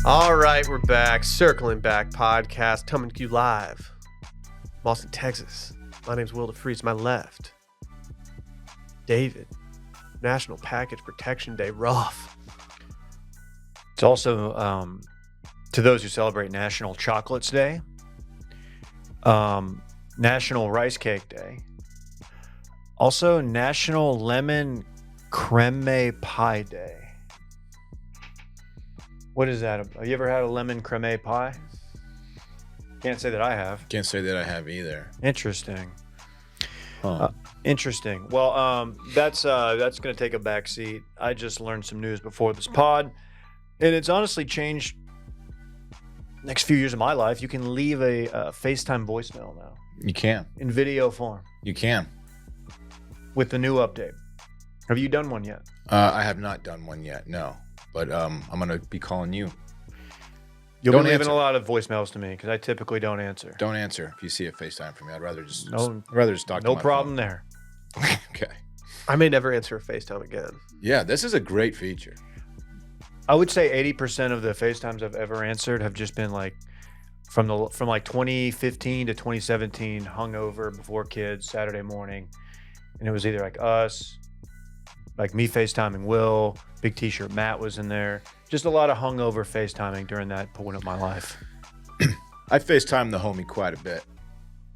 All right, we're back. Circling Back podcast, coming to you live from Austin, Texas. My name's Will DeFreeze. To my left, David. National Package Protection Day. Rough. It's also, to those who celebrate National Chocolates Day, National Rice Cake Day, also National Lemon Creme Pie Day. What is that? Have you ever had a lemon creme pie? Can't say that I have. Can't say that I have either. Interesting. Huh. Interesting. Well, that's going to take a back seat. I just learned some news before this pod, and it's honestly changed the next few years of my life. You can leave a FaceTime voicemail now You can. in video form You can. with the new update. Have you done one yet? I have not done one yet, no. But I'm going to be calling you. You'll Don't be leaving answer. a lot of voicemails to me because I typically don't answer. Don't answer if you see a FaceTime from me. I'd rather just No- talk to No my problem there. phone. Okay. I may never answer a FaceTime again. Yeah, this is a great feature. I would say 80% of the FaceTimes I've ever answered have just been like from like 2015 to 2017, hungover before kids, Saturday morning, and it was either like us, like me FaceTiming Will, big T-shirt Matt was in there, just a lot of hungover FaceTiming during that point of my life. I FaceTime the homie quite a bit.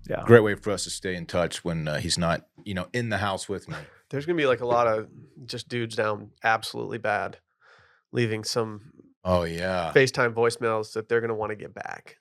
Yeah, Great way for us to stay in touch when he's not, in the house with me. There's going to be like a lot of just dudes down absolutely bad, leaving some Oh, yeah. FaceTime voicemails that they're going to want to get back.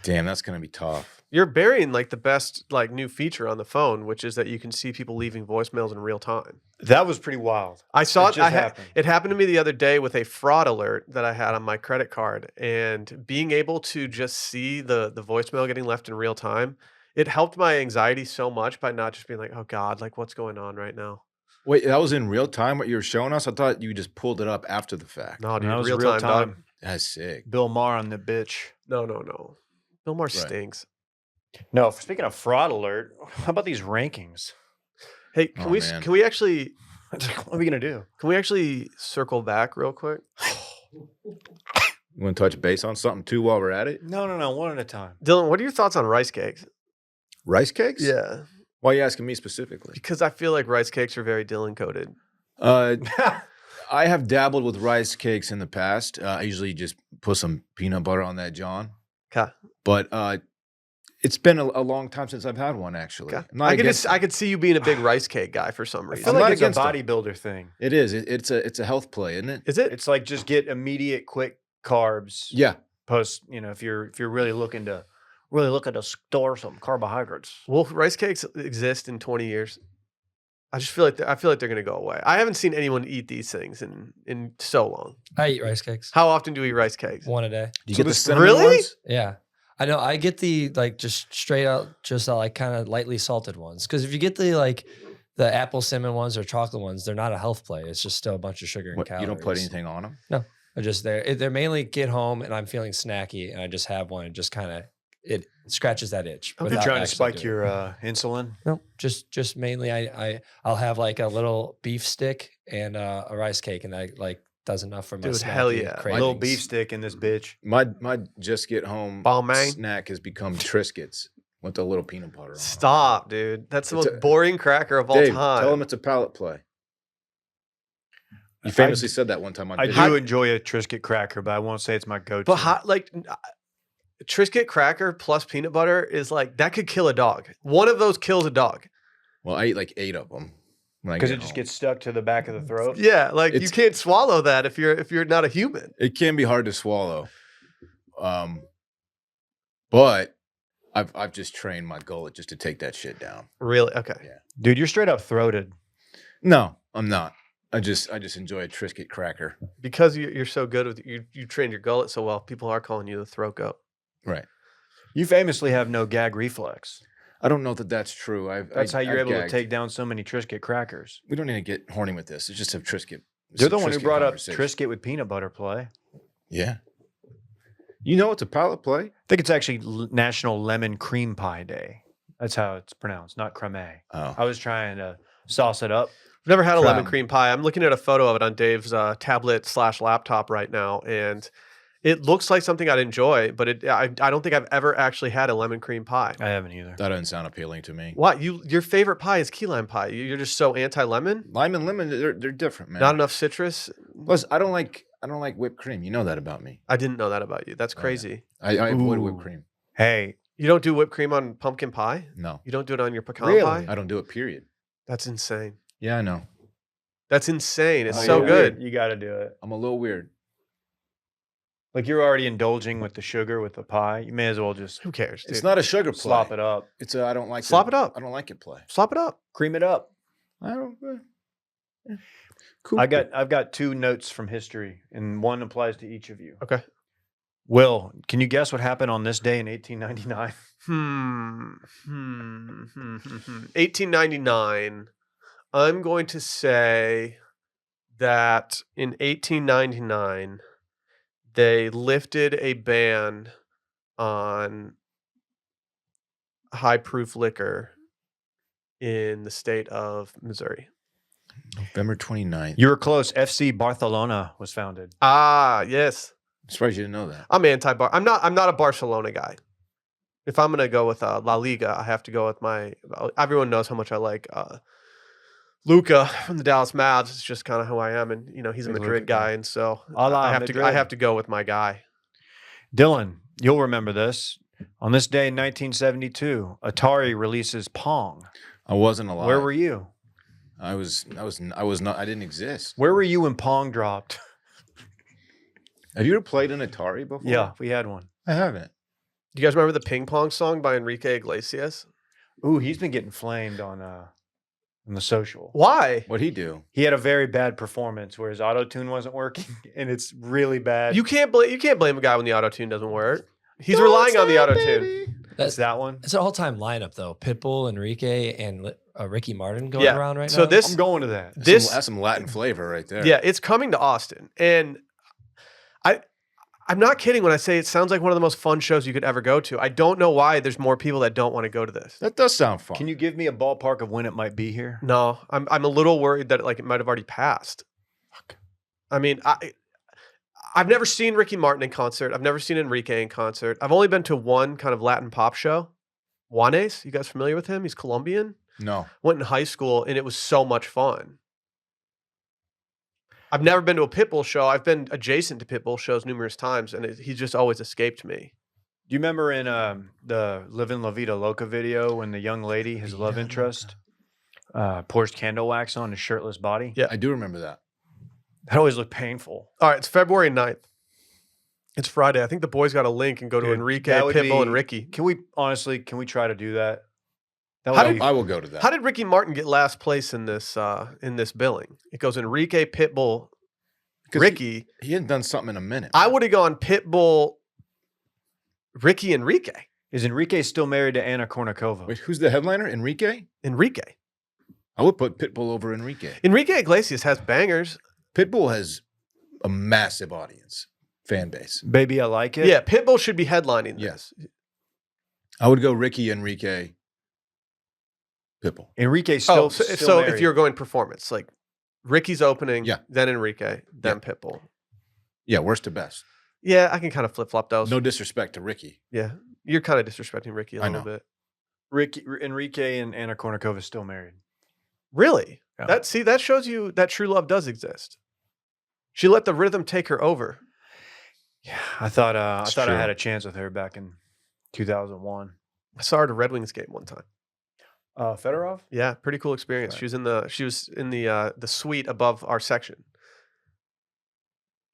Damn, that's going to be tough. You're burying like the best like new feature on the phone, which is that you can see people leaving voicemails in real time. that was pretty wild. I saw It it. just happened. It happened to me the other day with a fraud alert that I had on my credit card, and being able to just see the voicemail getting left in real time, it helped my anxiety so much by not just being like, "Oh God, like what's going on right now?" Wait, that was in real time what you were showing us? I thought you just pulled it up after the fact. No, dude, That was real real time, dog. time. That's sick. Bill Maher on the bitch. No. Bill Maher stinks. No, speaking of fraud alert, how about these rankings? Hey, Oh, man. can we actually What are we gonna do? circle back real quick? You want to touch base on something too while we're at it? No, one at a time. Dylan, what are your thoughts on rice cakes? Rice cakes? Yeah, Why are you asking me specifically? because I feel like rice cakes are very Dylan coded. I have dabbled with rice cakes in the past. I usually just put some peanut butter on that, John. Okay. But it's been a long time since I've had one, actually. Okay. I'm not against I could see you being a big rice cake guy for some I reason. feel I'm like not it's a against it. bodybuilder thing. It is. It's a health play, isn't it? Is it? It's like just get immediate, quick carbs. Yeah. Post, if you're really looking to store some carbohydrates. Will rice cakes exist in 20 years? I just feel like they're going to go away. I haven't seen anyone eat these things in so long. I eat rice cakes. How often do we eat rice cakes? One a day. Do you So get the this- cinnamon really? ones? Yeah. I know. I get the like just straight out, just like kind of lightly salted ones. Because if you get the apple cinnamon ones or chocolate ones, they're not a health play. It's just still a bunch of sugar and What, calories. you don't put anything on them? They're just there. They're mainly get home and I'm feeling snacky and I just have one and just kind of it scratches that itch. You're without trying to actually spike doing your it. insulin. No, just mainly I'll have like a little beef stick and a rice cake and I does enough for my Dude, snacky hell yeah. A cravings. little beef stick in this bitch. My just get home Bomb, man. snack has become Triscuits with a little peanut butter on it. Stop, dude. That's the It's most a- boring cracker of all Dave, time. tell them it's a palate play. You famously said that one time on I video. do enjoy a Triscuit cracker, but I won't say it's my go-to. But Triscuit cracker plus peanut butter is like that could kill a dog. One of those kills a dog. Well, I eat like 8 of them. Because it just gets stuck to the back of the throat. Yeah, like you It's- can't swallow that if you're not a human. It can be hard to swallow. But I've just trained my gullet just to take that shit down. Really? Okay. Yeah. Dude, you're straight up throated. No, I'm not. I just enjoy a Triscuit cracker. Because you're so good with you trained your gullet so well, people are calling you the throat goat. Right. You famously have no gag reflex. I don't know that that's true. That's how you're I've able to gagged. take down so many Triscuit crackers. We don't need to get horny with this. It's just a Triscuit. You're the one who Triscuit brought up conversation. Triscuit with peanut butter play. Yeah. You know it's a palate play? I think it's actually National Lemon Cream Pie Day. That's how it's pronounced, not creme. Oh. I was trying to sauce it up. I've never had a lemon Crumb. cream pie. I'm looking at a photo of it on Dave's tablet/laptop right now, and It looks like something I'd enjoy, but I don't think I've ever actually had a lemon cream pie. I haven't either. That doesn't sound appealing to me. What your favorite pie is key lime pie? You're just so anti lemon. Lime and lemon, they're different, man. Not enough citrus. Plus, I don't like whipped cream. You know that about me. I didn't know that about you. That's Oh, yeah. crazy. I avoid whipped Ooh. cream. Hey, You don't do whipped cream on pumpkin pie. No, You don't do it on your pecan Really? pie. I don't do it. Period. That's insane. Yeah, I know. That's insane. It's Oh, so yeah. good. You got to do it. I'm a little weird. Like you're already indulging with the sugar with the pie. You may as well just Who cares? It's Dude? not a sugar play. slop it up, It's a I don't like Slop it up. I don't like it play. Slop it up. cream it up. I don't. Cool. I've got 2 notes from history, and one applies to each of you. Okay. Will, can you guess what happened on this day in 1899? 1899. I'm going to say that in 1899 they lifted a ban on high proof liquor in the state of Missouri. November 29th. You were close. FC Barcelona was founded. Ah, yes. I'm surprised you didn't know that. I'm anti-Bar. I'm not a Barcelona guy. If I'm gonna go with La Liga, I have to go with my. Everyone knows how much I like Luca from the Dallas Mavs. It's just kind of who I am, and he's a Big Madrid Luka guy. guy, and so A la I Madrid. have to go with my guy. Dylan, you'll remember this. On this day in 1972, Atari releases Pong. I wasn't alive. Where were you? I was not. I didn't exist. Where were you when Pong dropped? Have you ever played an Atari before? Yeah, we had one. I haven't. Do you guys remember the Ping Pong song by Enrique Iglesias? Ooh, he's been getting flamed on the social. Why? What'd he do? He had a very bad performance where his auto tune wasn't working, and it's really bad. You can't blame a guy when the auto tune doesn't work. He's relying on the auto tune. It's That's that one. It's an all-time lineup though. Pitbull, Enrique, and Ricky Martin going Yeah. around right So now. this I'm going to that. That's some Latin flavor right there. Yeah, it's coming to Austin. And I'm not kidding when I say it sounds like one of the most fun shows you could ever go to. I don't know why there's more people that don't want to go to this. That does sound fun. Can you give me a ballpark of when it might be here? No, I'm a little worried that it might have already passed. I mean, I've never seen Ricky Martin in concert. I've never seen Enrique in concert. I've only been to one kind of Latin pop show. Juanes, you guys familiar with him? He's Colombian. No. Went in high school and it was so much fun. I've never been to a Pitbull show. I've been adjacent to Pitbull shows numerous times, and he's just always escaped me. Do you remember in the Livin' La Vida Loca video when the young lady, his love interest, pours candle wax on his shirtless body? Yeah. I do remember that. That always looked painful. All right, it's February 9th. It's Friday. I think the boys got a link and go to Dude, Enrique, that would Pitbull, and be- Ricky. Can we try to do that? That How would did- be- I will go to that. How did Ricky Martin get last place in this billing? It goes Enrique, Pitbull, 'Cause Ricky. He hadn't done something in a minute. I would have gone Pitbull, Ricky, Enrique. Is Enrique still married to Anna Kournikova? Wait, who's the headliner? Enrique? Enrique. I would put Pitbull over Enrique. Enrique Iglesias has bangers. Pitbull has a massive audience, fan base. Baby, I like it. Yeah, Pitbull should be headlining Yes. this. I would go Ricky, Enrique, Pitbull. Enrique's still, So still if married. you're going performance, like Ricky's opening, Yeah. then Enrique, then Pitbull. Yeah, worst to best. Yeah, I can kind of flip flop those. No disrespect to Ricky. Yeah, you're kind of disrespecting Ricky a I little know. bit. Enrique and Anna Kournikova is still married. Really? Yeah. That shows you that true love does exist. She let the rhythm take her over. Yeah, I thought I It's thought I true. had a chance with her back in 2001. I saw her at a Red Wings game one time. Fedorov? Yeah, pretty cool experience. Right. She was in the suite above our section.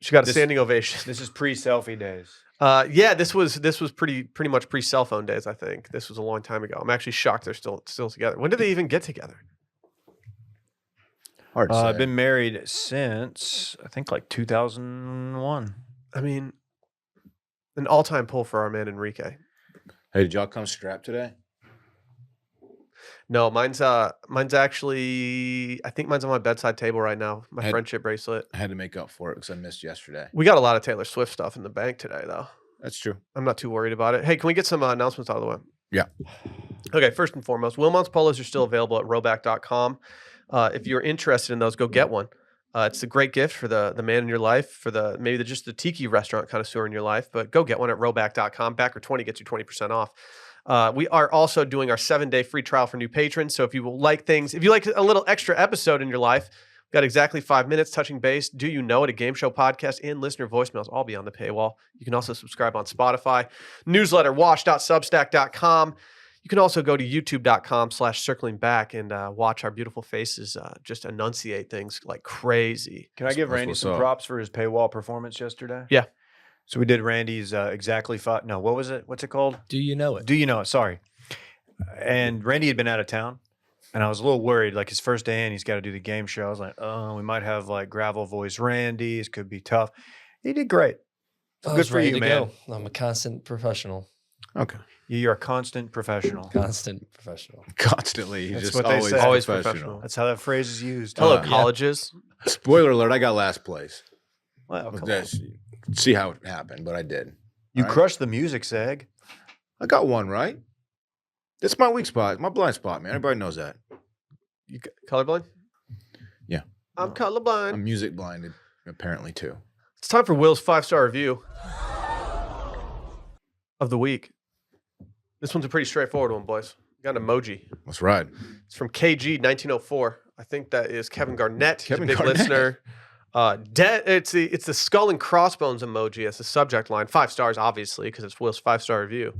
She got a This- standing ovation. This is pre-selfie days. Yeah, this was pretty much pre cell phone days. I think this was a long time ago. I'm actually shocked they're still together. When did they even get together? Hard to say. I've been married since I think like 2001. I mean, an all time pull for our man Enrique. Hey, did y'all come strapped today? No, mine's actually I think mine's on my bedside table right now. My Had- friendship bracelet. I had to make up for it because I missed yesterday. We got a lot of Taylor Swift stuff in the bank today, though. That's true. I'm not too worried about it. Hey, can we get some announcements out of the way? Yeah. Okay, first and foremost, Wilmont's polos are still available at roback.com. If you're interested in those, go get one. It's a great gift for the man in your life, for just the tiki restaurant connoisseur in your life. But go get one at roback.com. Backer 20 gets you 20% off. We are also doing our 7-day free trial for new patrons. So if you like a little extra episode in your life, we've got exactly 5 minutes touching base. Do you know it? A game show podcast and listener voicemails all beyond the paywall. You can also subscribe on Spotify, newsletter, wash.substack.com. You can also go to youtube.com/circlingback and watch our beautiful faces just enunciate things like crazy. Can I give That's Randy what's some up. props for his paywall performance yesterday? Yeah. So we did Randy's exactly 5. No, what was it? What's it called? Do you know it? Do you know it? Sorry. And Randy had been out of town, and I was a little worried. Like his first day in, he's got to do the game show. I was like, oh, we might have like gravel voice Randy. It could be tough. He did great. I Good was for ready you, to man. go. I'm a constant professional. Okay. You're a constant professional. Constant professional. Constantly. He's That's just what they always, say. Always professional. professional. That's how that phrase is used. Hello, Yeah. colleges. Spoiler alert, I got last place. Well, come on. That's- See how it happened, but I did. You All right. crushed the music, Seg. I got one right. It's my weak spot, my blind spot, man. Everybody knows that. You colorblind? Yeah. I'm colorblind. I'm music blinded, apparently, too. It's time for Will's 5-star review of the week. This one's a pretty straightforward one, boys. We got an emoji. Let's ride. It's from KG1904. I think that is Kevin Garnett. He's Kevin a big Garnett. listener. It's the skull and crossbones emoji as the subject line. 5 stars, obviously, because it's Will's 5-star review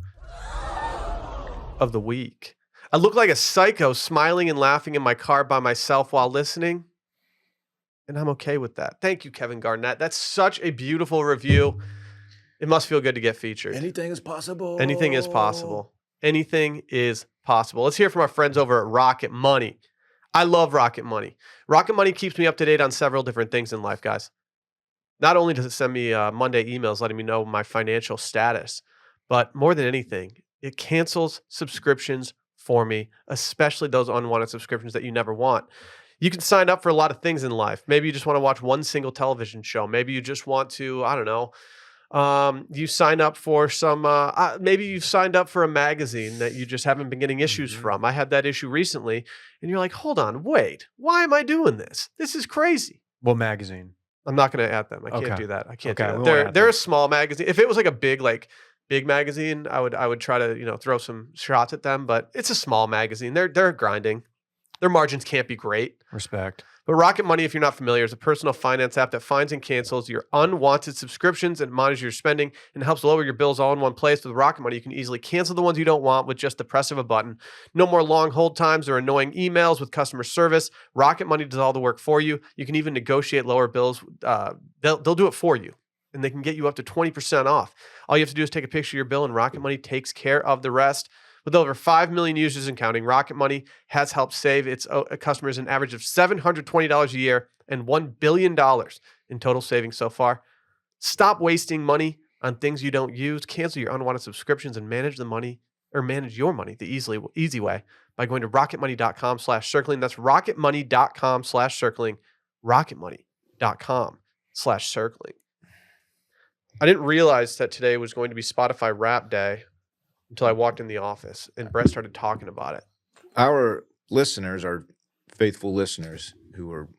of the week. I look like a psycho smiling and laughing in my car by myself while listening, and I'm okay with that. Thank you, Kevin Garnett. That's such a beautiful review. It must feel good to get featured. Anything is possible. Anything is possible. Anything is possible. Let's hear from our friends over at Rocket Money. I love Rocket Money. Rocket Money keeps me up to date on several different things in life, guys. Not only does it send me Monday emails letting me know my financial status, but more than anything, it cancels subscriptions for me, especially those unwanted subscriptions that you never want. You can sign up for a lot of things in life. Maybe you just want to watch one single television show. Maybe you just want to, I don't know, you sign up for some, maybe you've signed up for a magazine that you just haven't been getting issues from. I had that issue recently, and you're like, hold on, wait, why am I doing this? This is crazy. What magazine? I'm not going to add them. I can't Okay. do that. I can't Okay, do we that. won't add They're them. a small magazine. If it was like a big magazine, I would try to, throw some shots at them, but it's a small magazine. They're grinding. Their margins can't be great. Respect. But Rocket Money, if you're not familiar, is a personal finance app that finds and cancels your unwanted subscriptions and monitors your spending and helps lower your bills all in one place. With Rocket Money, you can easily cancel the ones you don't want with just the press of a button. No more long hold times or annoying emails with customer service. Rocket Money does all the work for you. You can even negotiate lower bills. They'll do it for you, and they can get you up to 20% off. All you have to do is take a picture of your bill, and Rocket Money takes care of the rest. With over 5 million users and counting, Rocket Money has helped save its customers an average of $720 a year and $1 billion in total savings so far. Stop wasting money on things you don't use. Cancel your unwanted subscriptions and manage your money the easy way by going to rocketmoney.com/circling. That's rocketmoney.com/circling. rocketmoney.com/circling. I didn't realize that today was going to be Spotify Rap Day until I walked in the office and Brett started talking about it. Our listeners, our faithful listeners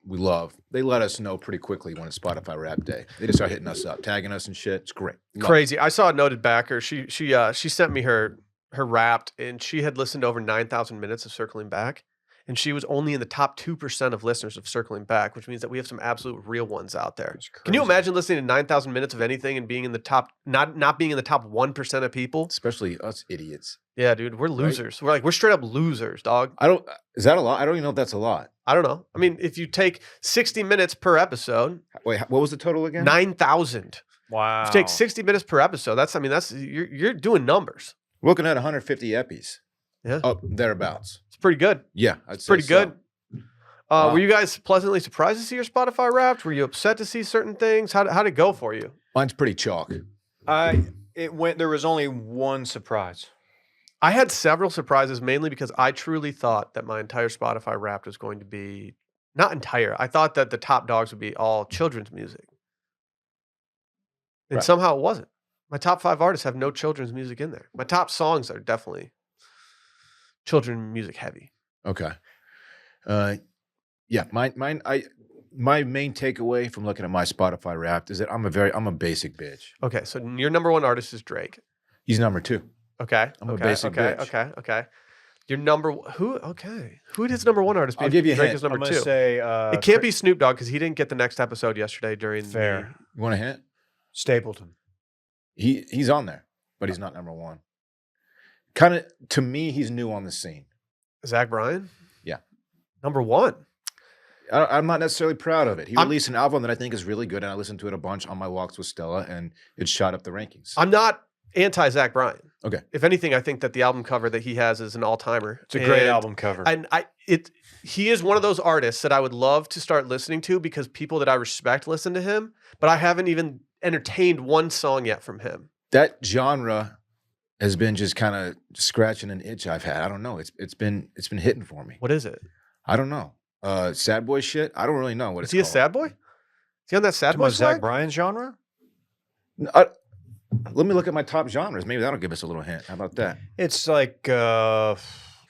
we love, they let us know pretty quickly when it's Spotify Rap Day. They just start hitting us up, tagging us and shit. It's great. Love it. Crazy. I saw a noted backer. She sent me her Wrapped, and she had listened to over 9,000 minutes of Circling Back, and she was only in the top 2% of listeners of Circling Back, which means that we have some absolute real ones out there. Can you imagine listening to 9,000 minutes of anything and being in the top, not being in the top 1% of people? Especially us idiots. Yeah, dude, we're losers. We're straight up losers, dog. Is that a lot? I don't even know if that's a lot. I don't know. I mean, if you take 60 minutes per episode, Wait, what was the total again? 9,000. Wow. If you take 60 minutes per episode, that's you're doing numbers. We're looking at 150 epis. Yeah. Up thereabouts. It's pretty good. Yeah, I'd say Pretty so. good. Wow. Were you guys pleasantly surprised to see your Spotify Wrapped? Were you upset to see certain things? How'd it go for you? Mine's pretty chalk. There was only one surprise. I had several surprises, mainly because I truly thought that my entire Spotify Wrapped was going to be not entire. I thought that the top dogs would be all children's music, and Right. somehow it wasn't. My top 5 artists have no children's music in there. My top songs are definitely children music heavy. Okay. Yeah, mine. my main takeaway from looking at my Spotify Wrapped is that I'm a basic bitch. Okay, so your number one artist is Drake. He's number 2. Okay, I'm a okay, basic okay, bitch. okay. Your number who? Okay, who is number one artist? I'll give you a Drake hint. is number I'm gonna two. say It can't be Snoop Dogg because he didn't get the next episode yesterday during Fair. You want a hint? Stapleton. He's on there, but he's not number 1. Kind of to me, he's new on the scene. Zach Bryan. Yeah. Number one. I'm not necessarily proud of it. He released an album that I think is really good, and I listened to it a bunch on my walks with Stella, and it shot up the rankings. I'm not anti Zach Bryan. Okay. If anything, I think that the album cover that he has is an all timer. It's a great album cover. And he is one of those artists that I would love to start listening to because people that I respect listen to him, but I haven't even entertained one song yet from him. That genre has been just kind of scratching an itch I've had. I don't know. It's been hitting for me. What is it? I don't know. Sad boy shit. I don't really know what Is it's he a called. sad boy? Is he on that sad boy Zach swag? Bryan genre? Let me look at my top genres. Maybe that'll give us a little hint. How about that? It's like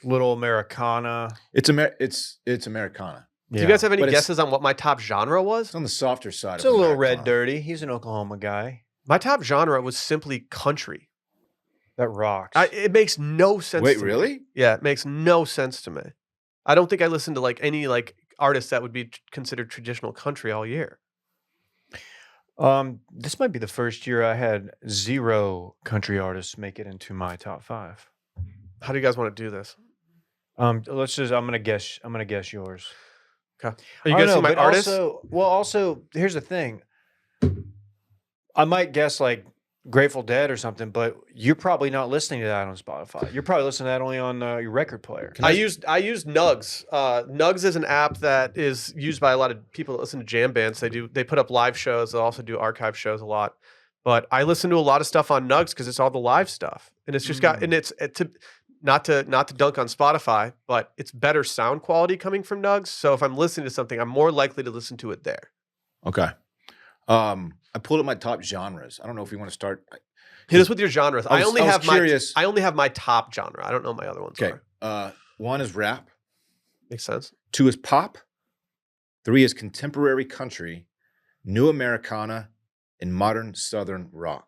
little Americana. It's Americana. Do you guys have any But it's- guesses on what my top genre was? It's on the softer side. It's of a little Americana. red dirty. He's an Oklahoma guy. My top genre was simply country. That rocks. It makes no sense. Wait, to me. really? Yeah, it makes no sense to me. I don't think I listen to like any like artists that would be considered traditional country all year. This might be the first year I had 0 country artists make it into my top 5. How do you guys want to do this? Let's just. I'm gonna guess yours. Okay. Are you I don't guessing know, my but artists? Also, here's the thing. I might guess like Grateful Dead or something, but you're probably not listening to that on Spotify. You're probably listening to that only on your record player. I used Nugs. Nugs is an app that is used by a lot of people that listen to jam bands. They put up live shows. They also do archive shows a lot. But I listen to a lot of stuff on Nugs because it's all the live stuff, and it's just got and not to dunk on Spotify, but it's better sound quality coming from Nugs. So if I'm listening to something, I'm more likely to listen to it there. Okay. I pulled up my top genres. I don't know if you want to start. Hit us with your genres. I only have my top genre. I don't know my other ones. Okay. Are. 1 is rap. Makes sense. 2 is pop. 3 is contemporary country, new Americana, and modern Southern rock.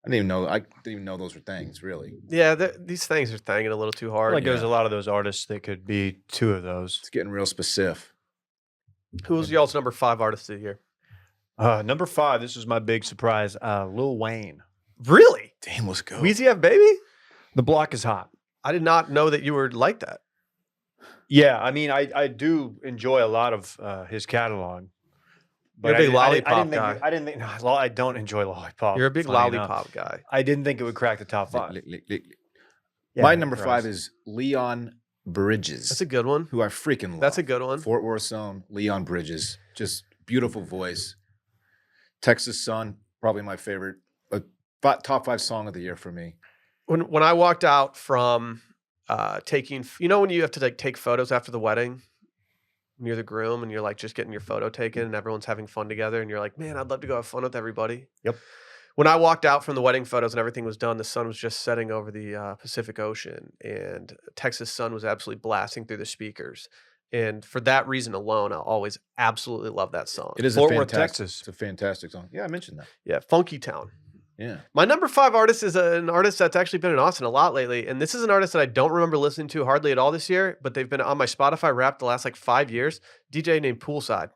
I didn't even know those were things, really. Yeah, these things are thanging a little too hard. Like there's a lot of those artists that could be 2 of those. It's getting real specific. Who was y'all's number 5 artist of the year? Number 5. This was my big surprise. Lil Wayne. Really? Damn, let's go. Weezy F Baby? The Block is Hot. I did not know that you were like that. Yeah, I mean, I do enjoy a lot of his catalog. You're a big lollipop guy. I didn't think. No, I don't enjoy lollipop. You're a big funny lollipop enough. guy. I didn't think it would crack the top 5. Yeah, My number Bryce. 5 is Leon Bridges. That's a good one. who I freaking love. That's a good one. Fort Worth own Leon Bridges. Just beautiful voice. Texas Sun, probably my favorite. Top 5 song of the year for me. When I walked out from taking, when you have to like take photos after the wedding, and you're the groom and you're like just getting your photo taken and everyone's having fun together and you're like, man, I'd love to go have fun with everybody. Yep. When I walked out from the wedding photos and everything was done, the sun was just setting over the Pacific Ocean and Texas sun was absolutely blasting through the speakers. And for that reason alone, I'll always absolutely love that song. It is Fort a Worth, fantastic, Texas. It's a fantastic song. Yeah, I mentioned that. Yeah, Funky Town. Yeah. My number 5 artist is an artist that's actually been in Austin a lot lately. And this is an artist that I don't remember listening to hardly at all this year, but they've been on my Spotify Wrapped the last like 5 years. DJ named Poolside.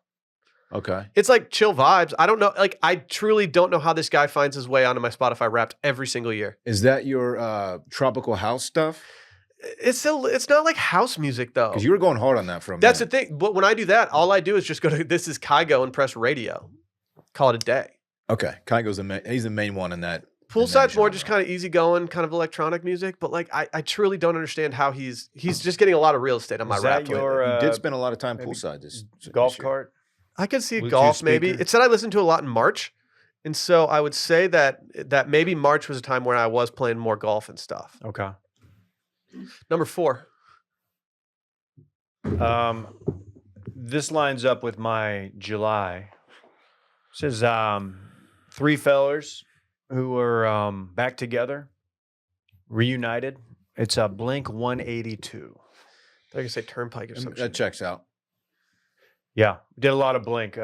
Okay. It's like chill vibes. I don't know. Like, I truly don't know how this guy finds his way onto my Spotify Wrapped every single year. Is that your tropical house stuff? It's not like house music though. Because you were going hard on that for a minute. That's the thing. But when I do that, all I do is just go to This Is Kygo and press radio. Call it a day. Okay. Kygo's he's the main one in that. Poolside's more genre. just kind of easygoing, kind of electronic music. But like, I truly don't understand how he's just getting a lot of real estate on my Is Wrapped that lately. your You did spend a lot of time maybe poolside this golf year. cart? I could see Bluetooth golf maybe. speaker? It said I listened to a lot in March. And so I would say that maybe March was a time where I was playing more golf and stuff. Okay. Number 4. This lines up with my July. It says 3 fellers who were back together, reunited. It's a Blink 182. I could say Turnpike or some That shit. checks out. Yeah, did a lot of Blink,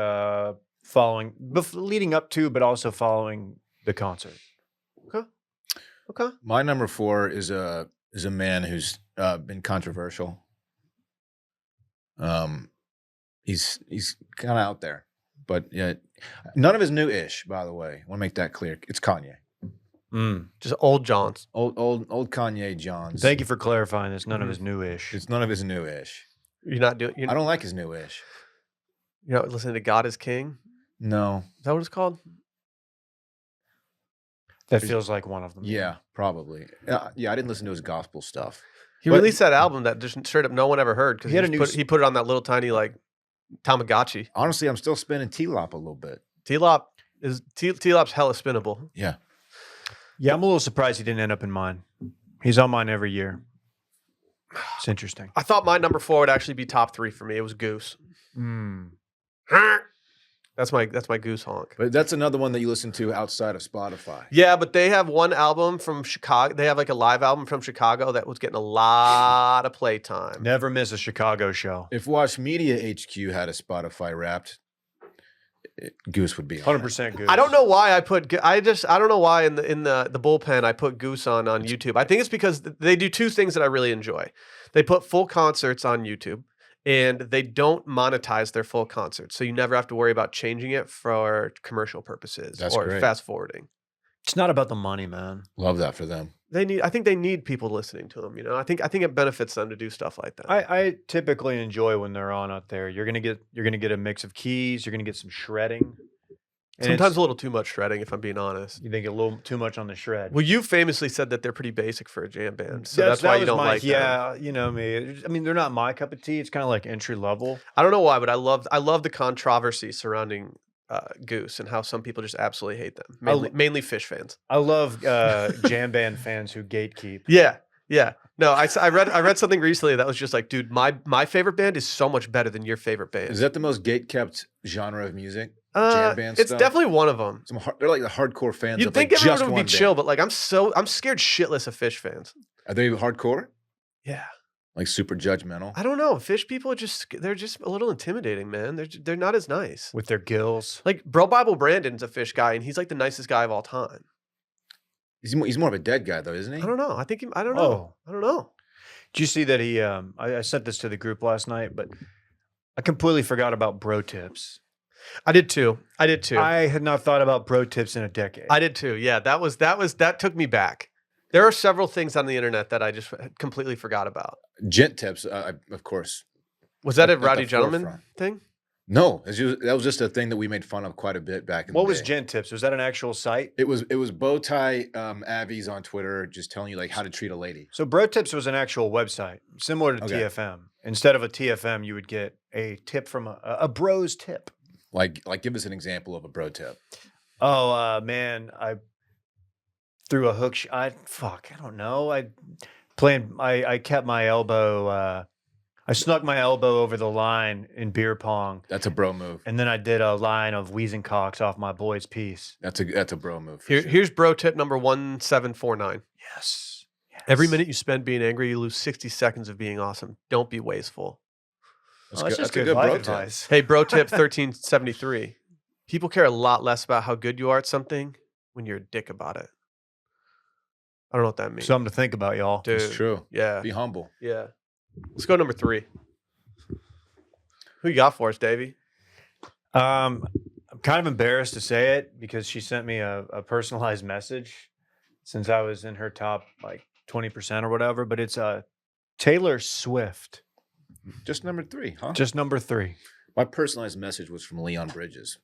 following, leading up to, but also following the concert. Okay. Okay. My number 4 is a man who's been controversial. He's kind of out there, but yeah, none of his new-ish. By the way, I want to make that clear. It's Kanye, Just old Johns. old Kanye Johns. Thank you for clarifying this. None of his new-ish. It's none of his new-ish. You're not doing. I don't like his new-ish. You're not listening to God is King. No. Is that what it's called? That feels like one of them. Yeah, probably. Yeah, I didn't listen to his gospel stuff. He But- released that album that just straight up no one ever heard because He had a new he put it on that little tiny like Tamagotchi. Honestly, I'm still spinning T-Lop a little bit. T-Lop's hella spinnable. Yeah. Yeah, I'm a little surprised he didn't end up in mine. He's on mine every year. It's interesting. I thought my number 4 would actually be top 3 for me. It was Goose. That's my Goose honk. But that's another one that you listen to outside of Spotify. Yeah, but they have one album from Chicago. They have like a live album from Chicago that was getting a lot of playtime. Never miss a Chicago show. If Watch Media HQ had a Spotify Wrapped, Goose would be on it. 100% good. I don't know why I put. I don't know why in the bullpen I put Goose on YouTube. I think it's because they do two things that I really enjoy. They put full concerts on YouTube, and they don't monetize their full concerts, so you never have to worry about changing it for commercial purposes That's or great. fast forwarding. It's not about the money, man. Love that for them. I think they need people listening to them. You know, I think it benefits them to do stuff like that. I typically enjoy when they're on out there. You're gonna get a mix of keys. You're gonna get some shredding. And Sometimes it's- a little too much shredding, if I'm being honest. you think a little too much on the shred. Well, you famously said that they're pretty basic for a jam band, so that's why you don't like them. Yeah, you know me. I mean, they're not my cup of tea. It's kind of like entry level. I don't know why, but I love the controversy surrounding Goose and how some people just absolutely hate them. Mainly Fish fans. I love jam band fans who gatekeep. Yeah. No, I read something recently that was just like, dude, my favorite band is so much better than your favorite band. Is that the most gate-kept genre of music? Jam band it's stuff? definitely one of them. They're like the hardcore fans. You'd of think like everyone just would be one chill, band. but like I'm scared shitless of Fish fans. Are they hardcore? Yeah. Like super judgmental? I don't know. Fish people they're just a little intimidating, man. They're not as nice. With their gills. Like Bro Bible Brandon's a Fish guy, and he's like the nicest guy of all time. He's more of a dead guy though, isn't he? I don't know. I don't know. Oh. I don't know. Did you see that he? I sent this to the group last night, but I completely forgot about bro tips. I did too. I had not thought about bro tips in a decade. I did too. Yeah, that took me back. There are several things on the internet that I just completely forgot about. Gent tips, of course. Was that a At the Rowdy Gentleman forefront. thing? No, that was just a thing that we made fun of quite a bit back in What the was day. Gent Tips? Was that an actual site? It was Bowtie Avies on Twitter just telling you like how to treat a lady. So Bro Tips was an actual website, similar to Okay. TFM. Instead of a TFM, you would get a tip from a bro's tip. Like give us an example of a bro tip. Oh man, I threw a hook. I don't know. I kept my elbow. I snuck my elbow over the line in beer pong, That's a bro move. and then I did a line of wheezing cocks off my boy's piece. That's a bro move. For sure. Here's bro tip number 1749. Yes. Every minute you spend being angry, you lose 60 seconds of being awesome. Don't be wasteful. That's, Oh, that's good. just That's a good good bro life tip. advice. Hey, bro tip 1373. People care a lot less about how good you are at something when you're a dick about it. I don't know what that means. Something to think about, y'all. Dude, It's true. Yeah. Be humble. Yeah. Let's go number 3. Who you got for us, Davey? I'm kind of embarrassed to say it because she sent me a personalized message since I was in her top like 20% or whatever, but it's Taylor Swift, Just number 3, huh? just number 3. My personalized message was from Leon Bridges.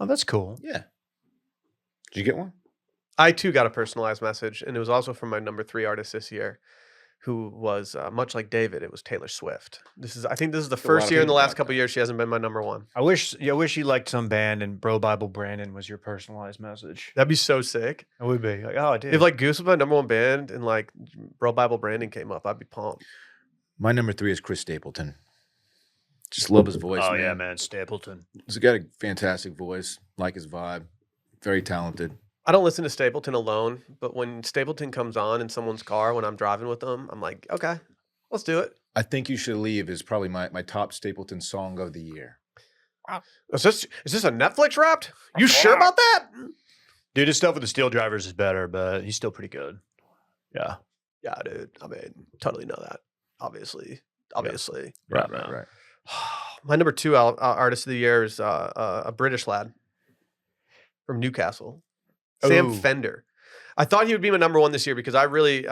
Oh, that's cool. Yeah. Did you get one? I too got a personalized message, and it was also from my number 3 artist this year, who was much like David. It was Taylor Swift. I think this is the A lot first of year in the people last got couple that. years she hasn't been my number 1. I wish you liked some band and Bro Bible Brandon was your personalized message. That'd be so sick. It would be like, oh, dude. If like Goose was my number 1 band and like Bro Bible Brandon came up, I'd be pumped. My number 3 is Chris Stapleton. Just love his voice. oh man. yeah, man, Stapleton. He's got a fantastic voice. Like his vibe. Very talented. I don't listen to Stapleton alone, but when Stapleton comes on in someone's car when I'm driving with them, I'm like, okay, let's do it. I Think You Should Leave is probably my top Stapleton song of the year. Is this a Netflix Wrapped? You sure about that? Dude, his stuff with the Steel Drivers is better, but he's still pretty good. Yeah. Yeah, dude. I mean, totally know that. Obviously. Right, Yeah, right, right. My number 2 artist of the year is a British lad from Newcastle, Sam Ooh. Fender. I thought he would be my number 1 this year because Sally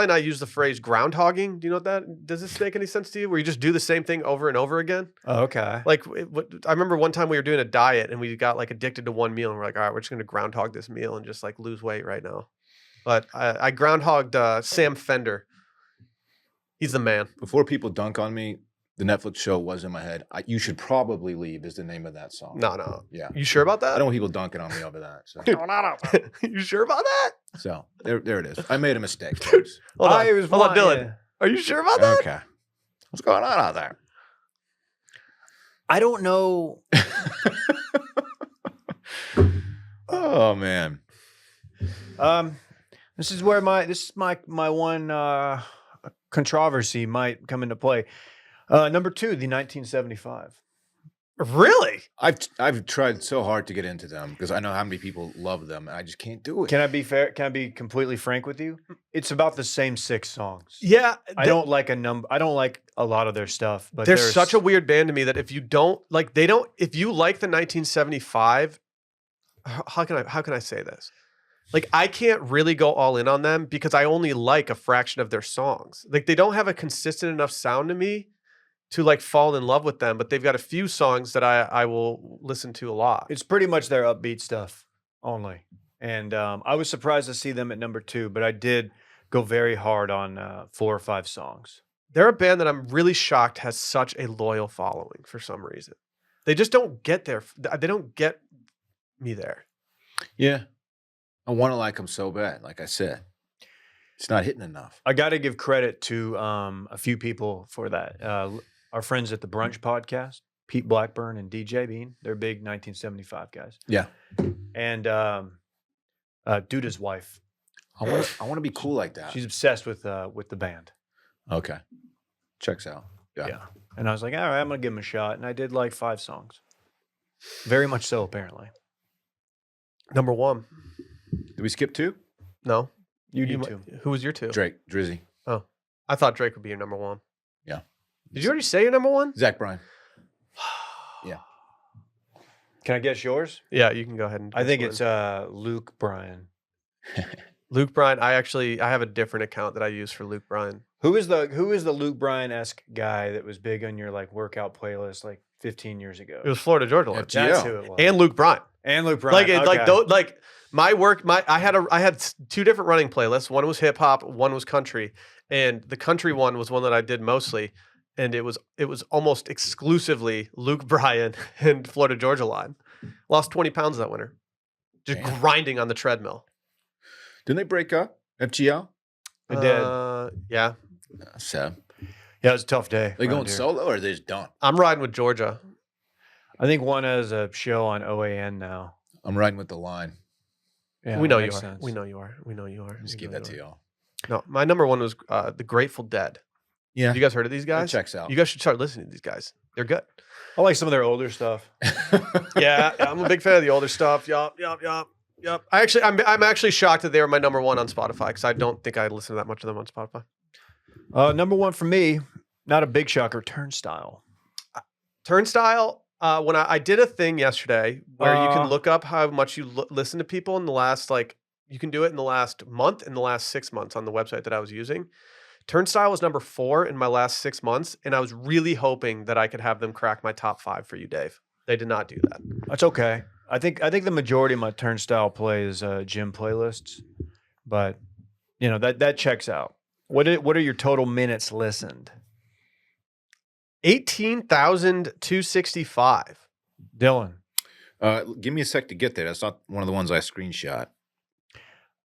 and I use the phrase groundhogging. Do you know what that? Does this make any sense to you? Where you just do the same thing over and over again? Oh, okay. Like I remember one time we were doing a diet and we got like addicted to one meal and we're like, all right, we're just going to groundhog this meal and just like lose weight right now. But I groundhogged Sam Fender. He's the man. Before people dunk on me, the Netflix show was in my head. You Should Probably Leave is the name of that song. No. Yeah. You sure about that? I don't want people dunking on me over that. So, You sure about that? so there it is. I made a mistake. Dude, folks. hold on, was hold on, wanting- Dylan. Are you sure about that? Okay. What's going on out there? I don't know. Oh man. This is where my one controversy might come into play. Number 2, the 1975. Really? I've tried so hard to get into them because I know how many people love them and I just can't do it. Can I be fair? Can I be completely frank with you? It's about the same 6 songs. Yeah. I don't like I don't like a lot of their stuff, but They're there's such a weird band to me that if you don't like, if you like the 1975, how can I say this? Like, I can't really go all in on them because I only like a fraction of their songs. Like, they don't have a consistent enough sound to me to like fall in love with them, but they've got a few songs that I will listen to a lot. It's pretty much their upbeat stuff only. And I was surprised to see them at number 2, but I did go very hard on 4 or 5 songs. They're a band that I'm really shocked has such a loyal following for some reason. They just don't get there. They don't get me there. Yeah. I want to like them so bad. Like I said, it's not hitting enough. I got to give credit to a few people for that. Our friends at the Brunch podcast, Pete Blackburn and DJ Bean, they're big 1975 guys. Yeah. And Duda's wife, I want to be cool like that. she's obsessed with the band. Okay. Checks out. Yeah. And I was like, all right, I'm gonna give them a shot, and I did like 5 songs. Very much so, apparently. Number 1. Did we skip 2? No. You do too. Who was your 2? Drake, Drizzy, I thought Drake would be your number 1. Yeah. Did you already say your number 1? Zach Bryan. Yeah. Can I guess yours? Yeah, you can go ahead and. I think guess it's Luke Bryan. Luke Bryan. I have a different account that I use for Luke Bryan. Who is the Luke Bryan-esque guy that was big on your like workout playlist like 15 years ago? It was Florida Georgia Line. Yeah. That's who it was. And Luke Bryan. And Luke Bryan. I had 2 different running playlists. One was hip hop, one was country, and the country one was one that I did mostly, and it was almost exclusively Luke Bryan and Florida Georgia Line. Lost 20 pounds that winter, just Damn. grinding on the treadmill. Didn't they break up? FGL? They did. Yeah, So Yeah, it was a tough day. they around going here. solo or are they just done? I'm riding with Georgia. I think one has a show on OAN now. I'm riding with the line. Yeah, we know you makes are. sense. We know you are. We know you are. Just We give know that to you y'all. are. No, my number 1 was the Grateful Dead. Yeah. You guys heard of these It guys? checks out. You guys should start listening to these guys. They're good. I like some of their older stuff. Yeah, I'm a big fan of the older stuff. Yup. I'm actually shocked that they were my number 1 on Spotify because I don't think I listen to that much of them on Spotify. Number 1 for me, not a big shocker, Turnstile. Turnstile. When I did a thing yesterday where you can look up how much you listen to people in the last you can do it in the last month and the last 6 months on the website that I was using. Turnstile was number 4 in my last 6 months, and I was really hoping that I could have them crack my top 5 for you, Dave. They did not do that. That's okay. I think the majority of my Turnstile play is gym playlists, but you know that checks out. What are your total minutes listened? 18,265. Dylan, Give me a sec to get there. That's not one of the ones I screenshot.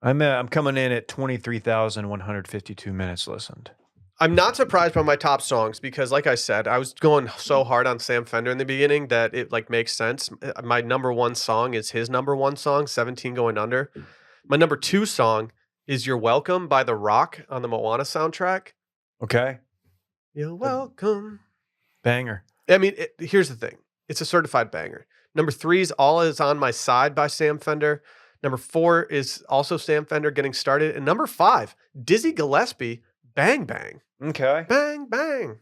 I'm coming in at 23,152 minutes listened. I'm not surprised by my top songs because, like I said, I was going so hard on Sam Fender in the beginning that it makes sense. My number 1 song is his number 1 song, 17 Going Under. My number 2 song is You're Welcome by The Rock on the Moana soundtrack. Okay, You're welcome. banger. I mean, here's the thing. It's a certified banger. Number 3 is All Is On My Side by Sam Fender. Number 4 is also Sam Fender, Getting Started. And number 5, Dizzy Gillespie, Bang Bang. Okay. Bang Bang.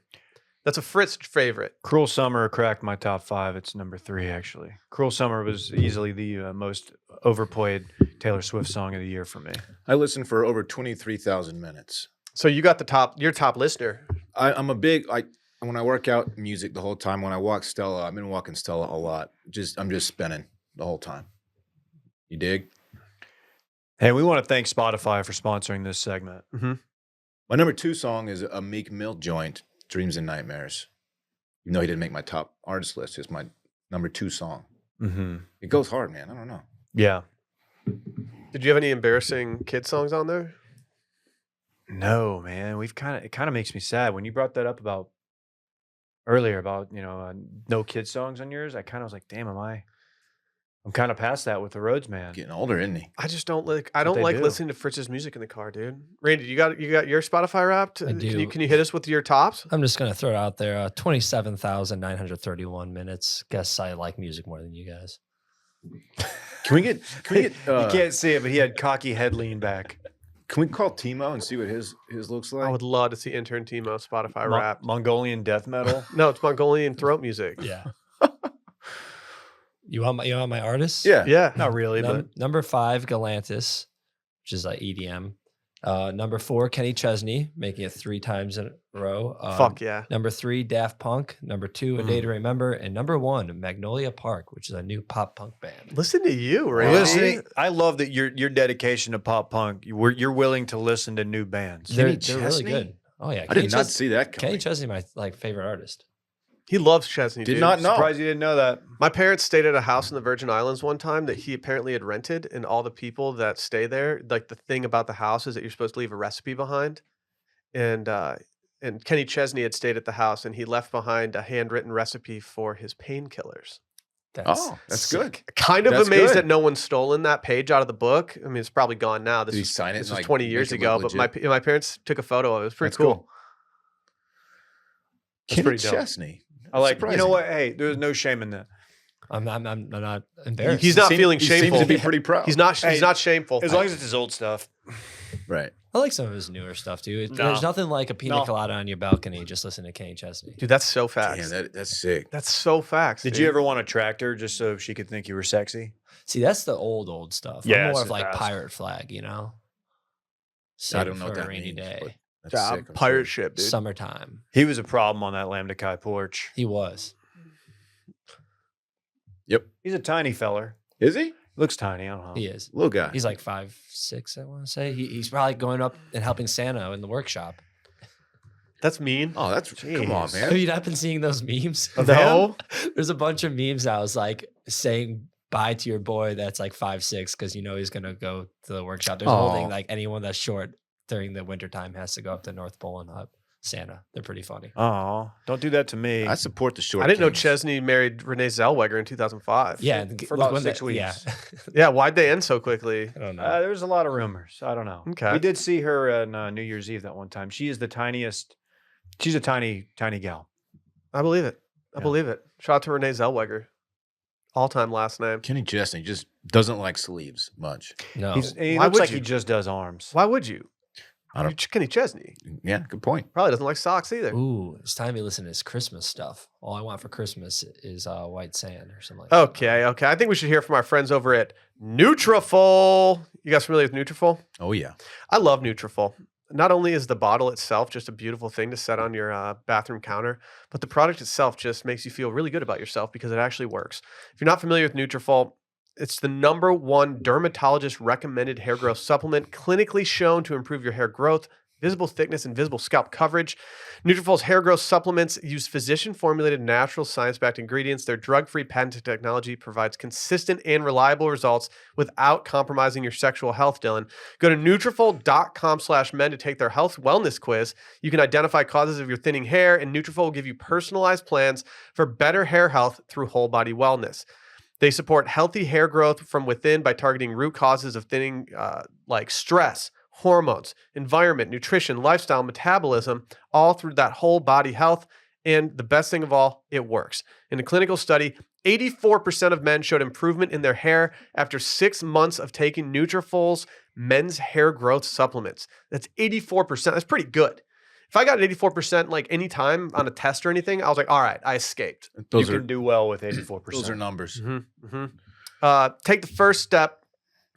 That's a Fritz favorite. Cruel Summer cracked my top 5. It's number 3, actually. Cruel Summer was easily the most overplayed Taylor Swift song of the year for me. I listened for over 23,000 minutes. So you got your top listener. I'm a big when I work out music the whole time. When I walk Stella, I've been walking Stella a lot. I'm just spinning the whole time. You dig? Hey, we want to thank Spotify for sponsoring this segment. Mm-hmm. My number 2 song is a Meek Mill joint, Dreams and Nightmares. Even though he didn't make my top artist list, it's my number 2 song. Mm-hmm. It goes hard, man. I don't know. Yeah. Did you have any embarrassing kid songs on there? No, man. It kind of makes me sad when you brought that up earlier about no kid songs on yours. I kind of was like, damn, I'm kind of past that with the Rhodes man. Getting older, isn't he? I just don't like. I That's what don't they like do. listening to Fritz's music in the car, dude. Randy, you got your Spotify Wrapped? I do. Can you hit us with your tops? I'm just gonna throw it out there. 27,931 minutes. Guess I like music more than you guys. Can we get? You can't see it, but he had cocky head lean back. Can we call Timo and see what his looks like? I would love to see intern Timo Spotify Wrapped. Mongolian death metal. No, it's Mongolian throat music. Yeah. You want my artists? Yeah. Yeah. Not really, but Number 5, Galantis, which is like EDM. Number 4, Kenny Chesney, making it 3 times in a row. Fuck yeah. Number 3, Daft Punk. Number 2, A Day to Remember. And number 1, Magnolia Park, which is a new pop punk band. Listen to you, Randy. listening. I love that your dedication to pop punk. You're willing to listen to new bands. They're Kenny really Chesney? good. Oh yeah, I did not see that Kenny coming. Chesney, my favorite artist. He loves Chesney. Did dude. not know. Surprised you didn't know that. My parents stayed at a house in the Virgin Islands one time that he apparently had rented, and all the people that stay there, like the thing about the house is that you're supposed to leave a recipe behind. And Kenny Chesney had stayed at the house, and he left behind a handwritten recipe for his painkillers. Oh, that's good. sick. Kind of That's amazed good. that no one's stolen that page out of the book. I mean, it's probably gone now. Did he sign it This and, was like, 20 make years it ago, look but my parents took a photo of it. It was pretty That's cool. cool. That's Kenny pretty dope. Chesney. I like. Surprising. You know what? Hey, there's no shame in that. I'm not embarrassed. He's not feeling He shameful. seems to be pretty proud. He's not. Hey, He's not shameful. As long as it's his old stuff. Right. I like some of his newer stuff too. No. There's nothing like a pina No. colada on your balcony. Just listen to Kenny Chesney. Dude, that's so facts. Damn, that's sick. That's so facts. Did dude. you ever want a tractor just so she could think you were sexy? See, that's the old stuff. Yeah, I'm it's more of the like past. pirate flag, you know. I Save don't know for what a that rainy means, day. but that's Job, sick, I'm pirate sure. ship, dude? Summertime. He was a problem on that Lambda porch. He was. Yep. He's a tiny feller. Is he? Looks tiny. I don't know. He is. Little guy. He's like 5'6", I want to say. He's probably going up and helping Santa in the workshop. That's mean. Oh, that's come on, Jeez. Have man. you not been seeing those memes? No. There's a bunch of memes I was like saying bye to your boy that's like 5'6" because you know he's gonna go to the workshop. There's a whole thing Aw. like anyone that's short during the wintertime has to go up to North Pole and help Santa. They're pretty funny. Oh, don't do that to me. I support the short. I didn't know kings. Chesney married Renee Zellweger in 2005. Yeah, For about when 6 weeks. Yeah, Yeah. Why'd they end so quickly? I don't know. There was a lot of rumors. I don't know. Okay. We did see her on New Year's Eve that one time. She is the tiniest. She's a tiny gal. I believe it. I Yeah. believe it. Shout out to Renee Zellweger. All-time last name. Kenny Chesney just doesn't like sleeves much. No, He Why looks would like you? he just does arms. Why would you? I don't- Kenny Chesney Yeah, good point. probably doesn't like socks either. ooh, it's time to listen to his Christmas stuff. All I want for Christmas is white sand or something like that. Okay. I think we should hear from our friends over at Nutrafol. You guys familiar with Nutrafol? Oh yeah. I love Nutrafol. Not only is the bottle itself just a beautiful thing to set on your bathroom counter, but the product itself just makes you feel really good about yourself because it actually works. If you're not familiar with Nutrafol, it's the #1 dermatologist recommended hair growth supplement, clinically shown to improve your hair growth, visible thickness, and visible scalp coverage. Nutrafol's hair growth supplements use physician-formulated, natural, science-backed ingredients. Their drug-free patented technology provides consistent and reliable results without compromising your sexual health, Dylan. Go to Nutrafol.com/men to take their health wellness quiz. You can identify causes of your thinning hair, and Nutrafol will give you personalized plans for better hair health through whole body wellness. They support healthy hair growth from within by targeting root causes of thinning like stress, hormones, environment, nutrition, lifestyle, metabolism, all through that whole body health. And the best thing of all, it works. In a clinical study, 84% of men showed improvement in their hair after 6 months of taking Nutrafol's men's hair growth supplements. That's 84%. That's pretty good. If I got an 84% like any time on a test or anything, I was like, all right, I escaped. Those you are can do well with 84%. those are numbers. Take the first step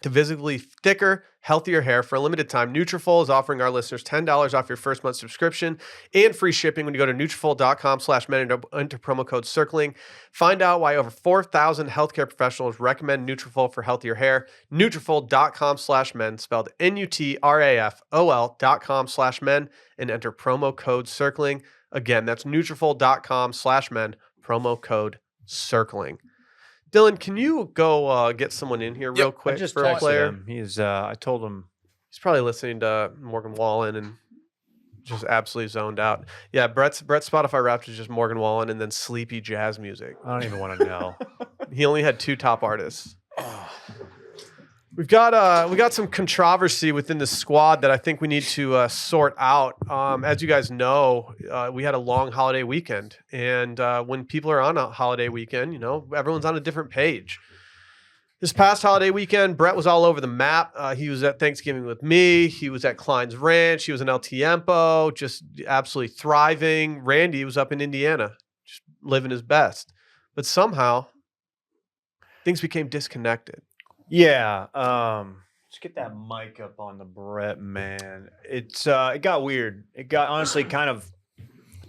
to visibly thicker, healthier hair. For a limited time, Nutrafol is offering our listeners $10 off your first month subscription and free shipping when you go to Nutrafol.com/men and enter promo code CIRCLING. Find out why over 4,000 healthcare professionals recommend Nutrafol for healthier hair. Nutrafol.com/men, spelled Nutrafol.com/men, and enter promo code CIRCLING. Again, that's Nutrafol.com/men, promo code CIRCLING. Dylan, can you go get someone in here real quick I just for a texted player? him. I told him. He's probably listening to Morgan Wallen and just absolutely zoned out. Yeah, Brett's Spotify Wrapped is just Morgan Wallen and then sleepy jazz music. I don't even want to know. He only had 2 top artists. We got some controversy within the squad that I think we need to sort out. As you guys know, we had a long holiday weekend, and when people are on a holiday weekend, everyone's on a different page. This past holiday weekend, Brett was all over the map. He was at Thanksgiving with me. He was at Klein's Ranch. He was in El Tiempo, just absolutely thriving. Randy was up in Indiana, just living his best. But somehow, things became disconnected. Yeah. Let's get that mic up on the Brett, man. It got weird. It got honestly kind of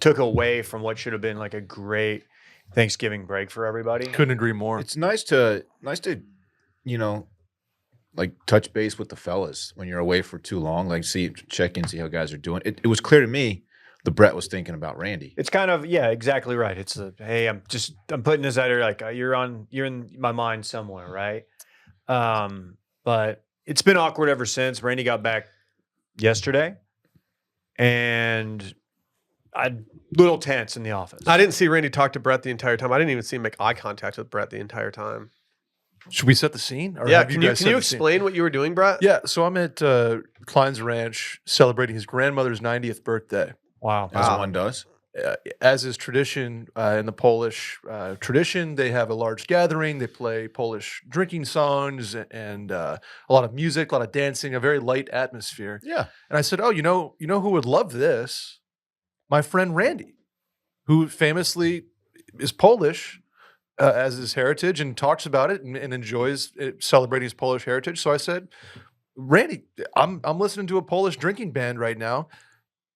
took away from what should have been like a great Thanksgiving break for everybody. Couldn't agree more. It's nice to like touch base with the fellas when you're away for too long. Like check in, see how guys are doing. It was clear to me the Brett was thinking about Randy. It's kind of exactly right. It's hey, I'm putting this out here like you're in my mind somewhere, right? But it's been awkward ever since. Randy got back yesterday, and little tense in the office. I didn't see Randy talk to Brett the entire time. I didn't even see him make eye contact with Brett the entire time. Should we set the scene? Or Yeah, have can guys you set the scene? explain what you were doing, Brett? Yeah, so I'm at Klein's Ranch celebrating his grandmother's 90th birthday. Wow. As one does. As is tradition in the Polish tradition, they have a large gathering. They play Polish drinking songs and a lot of music, a lot of dancing, a very light atmosphere. Yeah. And I said, "Oh, you know who would love this? My friend Randy, who famously is Polish as his heritage and talks about it and enjoys celebrating his Polish heritage." So I said, "Randy, I'm listening to a Polish drinking band right now.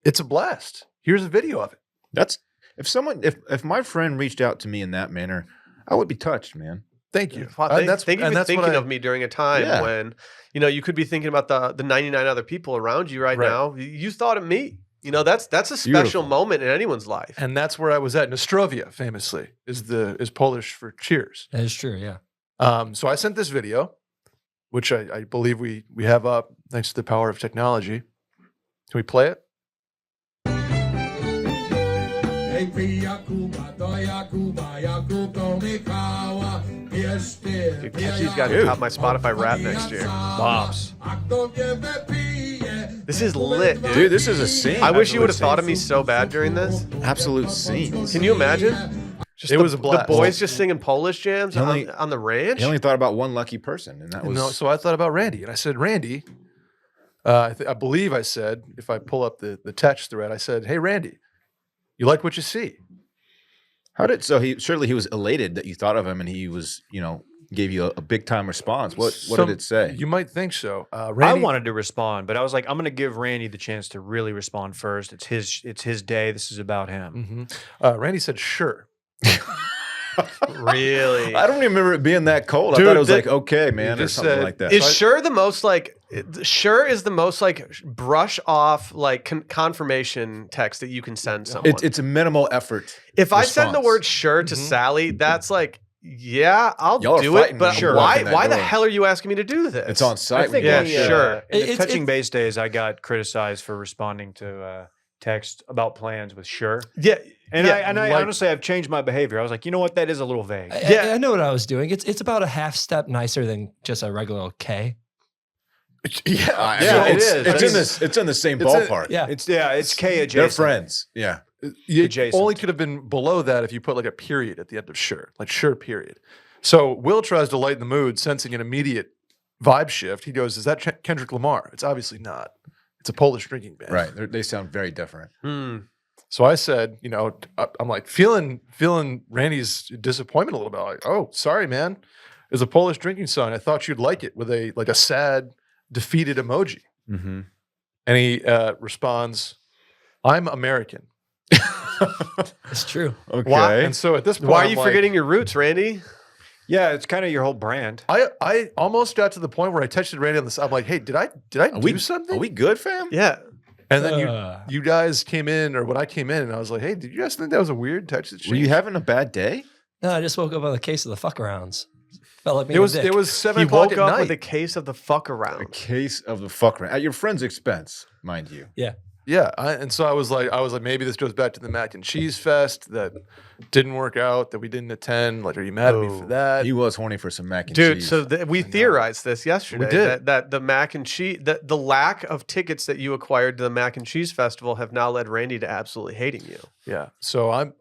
It's a blast. Here's a video of it." That's if my friend reached out to me in that manner, I would be touched, man. Thank you. Thank you for what thinking I- of me during a time when you could be thinking about the 99 other people around you right now. You thought of me. That's a special Beautiful. moment in anyone's life. And that's where I was at. Nostrovia, famously, is Polish for cheers. That is true. Yeah. So I sent this video, which I believe we have up thanks to the power of technology. Can we play it? Dude, catch these guys to top my Spotify rap next year. Bombs. This is lit, dude. Dude, this is a scene. I wish you would have thought of me so bad during this. Absolute scene. Can you imagine? Just It was a blast. The boys just singing Polish jams He only- on the ranch. He only thought about one lucky person, and that was So I thought about Randy, and I said, Randy, I believe I said, if I pull up the text thread, I said, "Hey, Randy, you like what you see?" Surely he was elated that you thought of him, and he was, gave you a big time response. What did it say? You might think so. I Randy, wanted to respond, but I was like, I'm going to give Randy the chance to really respond first. It's his day. This is about him. Randy said, "Sure." Really? I don't remember it being that cold. Dude, I thought it was that- like, okay, man, or just something said- like that. Is So I- sure the most sure is the most brush off confirmation text that you can send someone. It's a minimal effort. If I send the response. word sure to Sally, that's like, yeah, I'll Y'all are do it. fighting But when you walk why in that the door. hell are you asking me to do this? It's on site. I think Yeah, when, sure. In the It's- touching it's- base days, I got criticized for responding to text about plans with sure. Yeah. And yeah, I like- honestly, I've changed my behavior. I was like, you know what? That is a little vague. Yeah. I know what I was doing. It's about a half step nicer than just a regular K. Yeah, Yeah, it it's is. in this. It's in the same It's a- ballpark. Yeah. It's K They're adjacent. friends. Yeah. it Adjacent. only could have been below that if you put like a period at the end of sure, like sure period. So Will tries to lighten the mood, sensing an immediate vibe shift. He goes, "Is that Kendrick Lamar?" It's obviously not. It's a Polish drinking band. Right. They sound very different. Hmm. So I said, you know, I'm like feeling Randy's disappointment a little bit. Like, oh, sorry, man. It's a Polish drinking song. I thought you'd like it with a sad, defeated emoji. Mm-hmm. And he responds, "I'm American." It's true. Okay. Why? And so at this point, Why are I'm you like, forgetting your roots, Randy? Yeah, it's kind of your whole brand. I almost got to the point where I texted Randy on this. I'm like, hey, did I do something? Are we good, fam? Yeah. And then Uh. you guys came in, or when I came in, and I was like, hey, did you guys think that was a weird text exchange? Were you having a bad day? No, I just woke up on the case of the fuck arounds. Felt like me. It was 7 He o'clock woke at up night. with a case of the fuck A around. case of the fuck around at your friend's expense, mind you. Yeah, and so I was like, maybe this goes back to the mac and cheese fest that didn't work out, that we didn't attend. Like, are you mad at me for that? He was horny for some mac and Dude, cheese. so we theorized this yesterday. We did. That the mac and cheese, the lack of tickets that you acquired to the mac and cheese festival have now led Randy to absolutely hating you. Yeah. So I'm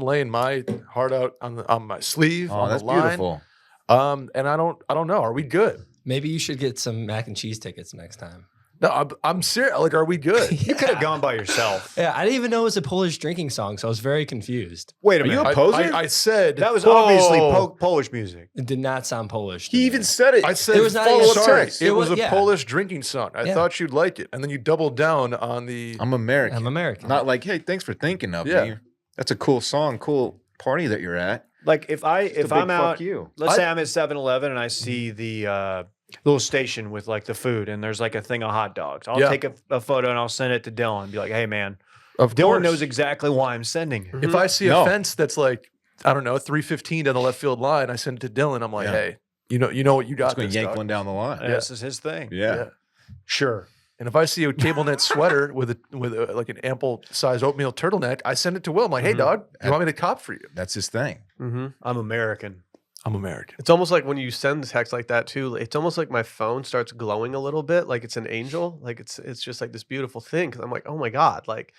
laying my heart out on my sleeve, Oh, on that's the line. beautiful. And I don't know. Are we good? Maybe you should get some mac and cheese tickets next time. No, I'm serious. Like, are we good? You could have gone by yourself. Yeah, I didn't even know it was a Polish drinking song, so I was very confused. Wait a Are you minute. a poser? I said That was Whoa. obviously Polish music. It did not sound Polish. to He me. even said it. I said It was not follow even up sorry. text. It It was was- a yeah. Polish drinking song. I Yeah. thought you'd like it, and then you doubled down on the. I'm American. I'm American. Not like, hey, thanks for thinking of Yeah. me. That's a cool song, cool party that you're at. Like if Just a big I'm fuck out, you. let's I- say I'm at 7-Eleven and I see the little station with like the food and there's like a thing of hot dogs. I'll Yeah. take a photo and I'll send it to Dylan and be like, hey man, Of Dylan course. knows exactly why I'm sending it. If I see No. a fence that's like, I don't know, 315 down the left field line, I send it to Dylan. I'm like, Yeah. hey, you know what you got. It's going This to yank dog. one down the line. This is his thing. Yeah. Sure. And if I see a cable knit sweater with a like an ample size oatmeal turtleneck, I send it to Will. I'm like, hey, Mhm. dog, you want me to cop for you? That's his thing. Mm-hmm. I'm American. I'm American. It's almost like when you send a text like that too. It's almost like my phone starts glowing a little bit, like it's an angel. Like it's just like this beautiful thing. Because I'm like, oh my god, like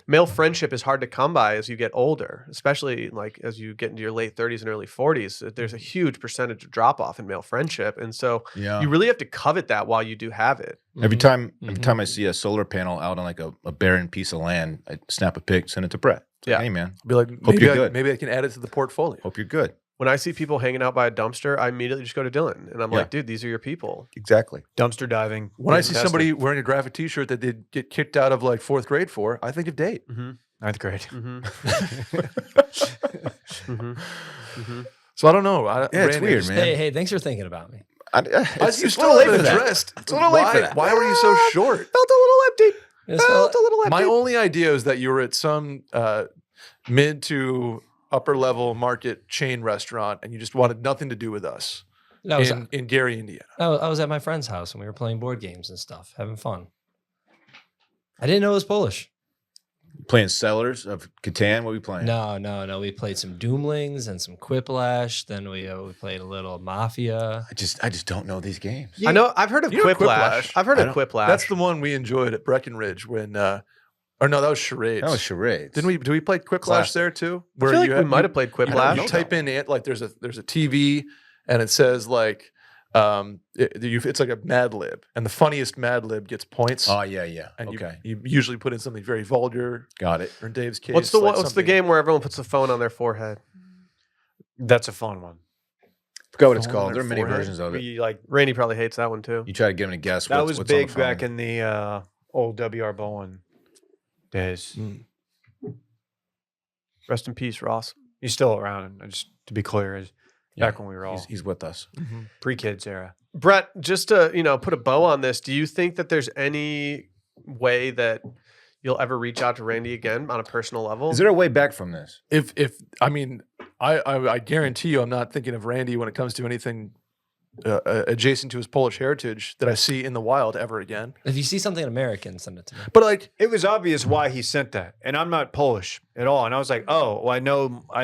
male friendship is hard to come by as you get older, especially like as you get into your late 30s and early 40s. There's a huge percentage of drop off in male friendship, and so Yeah. you really have to covet that while you do have it. Every time Mhm. I see a solar panel out on like a barren piece of land, I snap a pic, send it to Brett. It's like, Yeah. hey man, I'll be like, Hope maybe you're good. maybe I can add it to the portfolio. hope you're good. When I see people hanging out by a dumpster, I immediately just go to Dylan, and I'm Yeah. like, dude, these are your people. Exactly. Dumpster diving. When I getting see tested. somebody wearing a graphic T-shirt that they get kicked out of like 4th grade for, I think of date. Mm-hmm. 9th grade. Mm-hmm. mm-hmm. Mm-hmm. So I don't know. Yeah, it's Randy, weird, just- man. Hey, thanks for thinking about me. It's, you it's a still little late haven't for that. addressed. It's a little late why, for that. Why were you so short? Felt a little empty. It's Felt a little empty. My only idea is that you were at some mid to upper level market chain restaurant and you just wanted nothing to do with us I was, in Gary, Indiana. I was at my friend's house and we were playing board games and stuff, having fun. I didn't know it was Polish. Playing Settlers of Catan. What are we playing? No. We played some Doomlings and some Quiplash. Then we played a little Mafia. I just don't know these games. I know. I've heard of You know Quiplash. Quiplash? I've heard I of don't- Quiplash. That's the one we enjoyed at Breckenridge when, or no, that was charades. That was charades. Didn't we? Do we play Quiplash Classic. there too? I feel like we might have played You Quiplash. type in it like there's a TV and it says like it's like a Mad Lib and the funniest Mad Lib gets points. Oh yeah. And Okay, you usually put in something very vulgar. got it. Or in Dave's case, What's the like what's the something- game where everyone puts a phone on their forehead? That's a fun one. Forgot what it's Phone called. on There are their many forehead? versions of it. We like Randy probably hates that one too. You try to get him to guess. that what's was on the big back phone. in the old W.R. Bowen days. Rest in peace, Ross. He's still around. Just to be clear, is back when we were all He's with us. pre-kids era. Brett, just to put a bow on this, do you think that there's any way that you'll ever reach out to Randy again on a personal level? Is there a way back from this? If I mean, I guarantee you, I'm not thinking of Randy when it comes to anything adjacent to his Polish heritage that I see in the wild ever again. If you see something American, send it to me. But like, It was obvious why he sent that, and I'm not Polish at all. And I was like, oh, well, I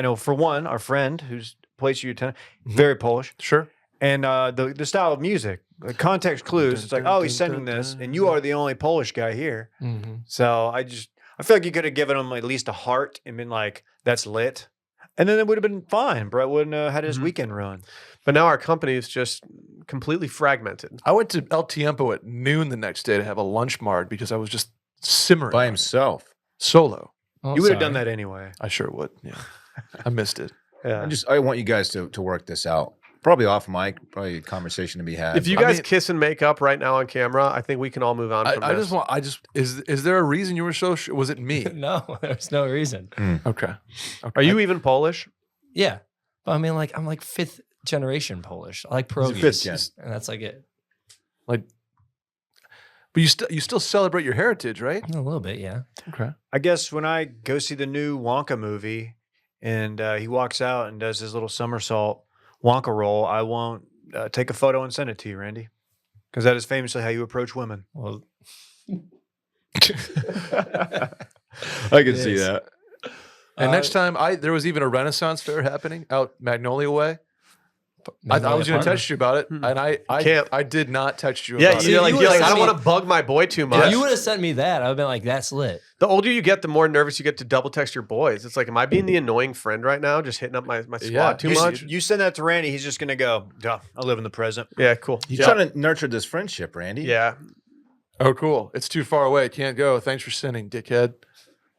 know. For one, our friend who's place you attend, very Polish, sure, and the style of music, the context clues. It's like, oh, he's sending this, and you are the only Polish guy here. Mm-hmm. So I feel like you could have given him at least a heart and been like, "That's lit," and then it would have been fine. Brett wouldn't have had his Mhm. weekend ruined. But now our company is just completely fragmented. I went to El Tiempo at noon the next day to have a lunch marred because I was just simmering By on it. himself. Solo. Oh, You would have sorry. done that anyway. I sure would. Yeah, I missed it. Yeah. I want you guys to work this out. Probably off mic, probably a conversation to be had. If you I guys mean- kiss and make up right now on camera, I think we can all move on from I this. is there a reason you were so was it me? No, there's no reason. Okay. Are you even Polish? Yeah. But I mean, like, I'm like 5th generation Polish. I like He's a pierogies. fifth gen. And that's like it. like but you still celebrate your heritage, right? A little bit, yeah. Okay. I guess when I go see the new Wonka movie and he walks out and does his little somersault Wonka roll, I won't take a photo and send it to you, Randy, because that is famously how you approach women. Well, I can It see is. that. And Uh, next time there was even a Renaissance fair happening out Magnolia Way. I was Magnolia going to Park. text you about it, Hmm. and Can't. I did not text you Yeah, about you're it. like, you you're like would've I don't sent want to bug my boy too much. If you would have sent me that, I would have been like, that's lit. The older you get, the more nervous you get to double text your boys. It's like, am I being the annoying friend right now, just hitting up my squad Yeah, too he's- much? You send that to Randy, he's just gonna go, "Duh, I live in the present." Yeah, cool. He's Yeah. trying to nurture this friendship, Randy. Yeah, Oh, cool. It's too far away. Can't go. Thanks for sending, dickhead.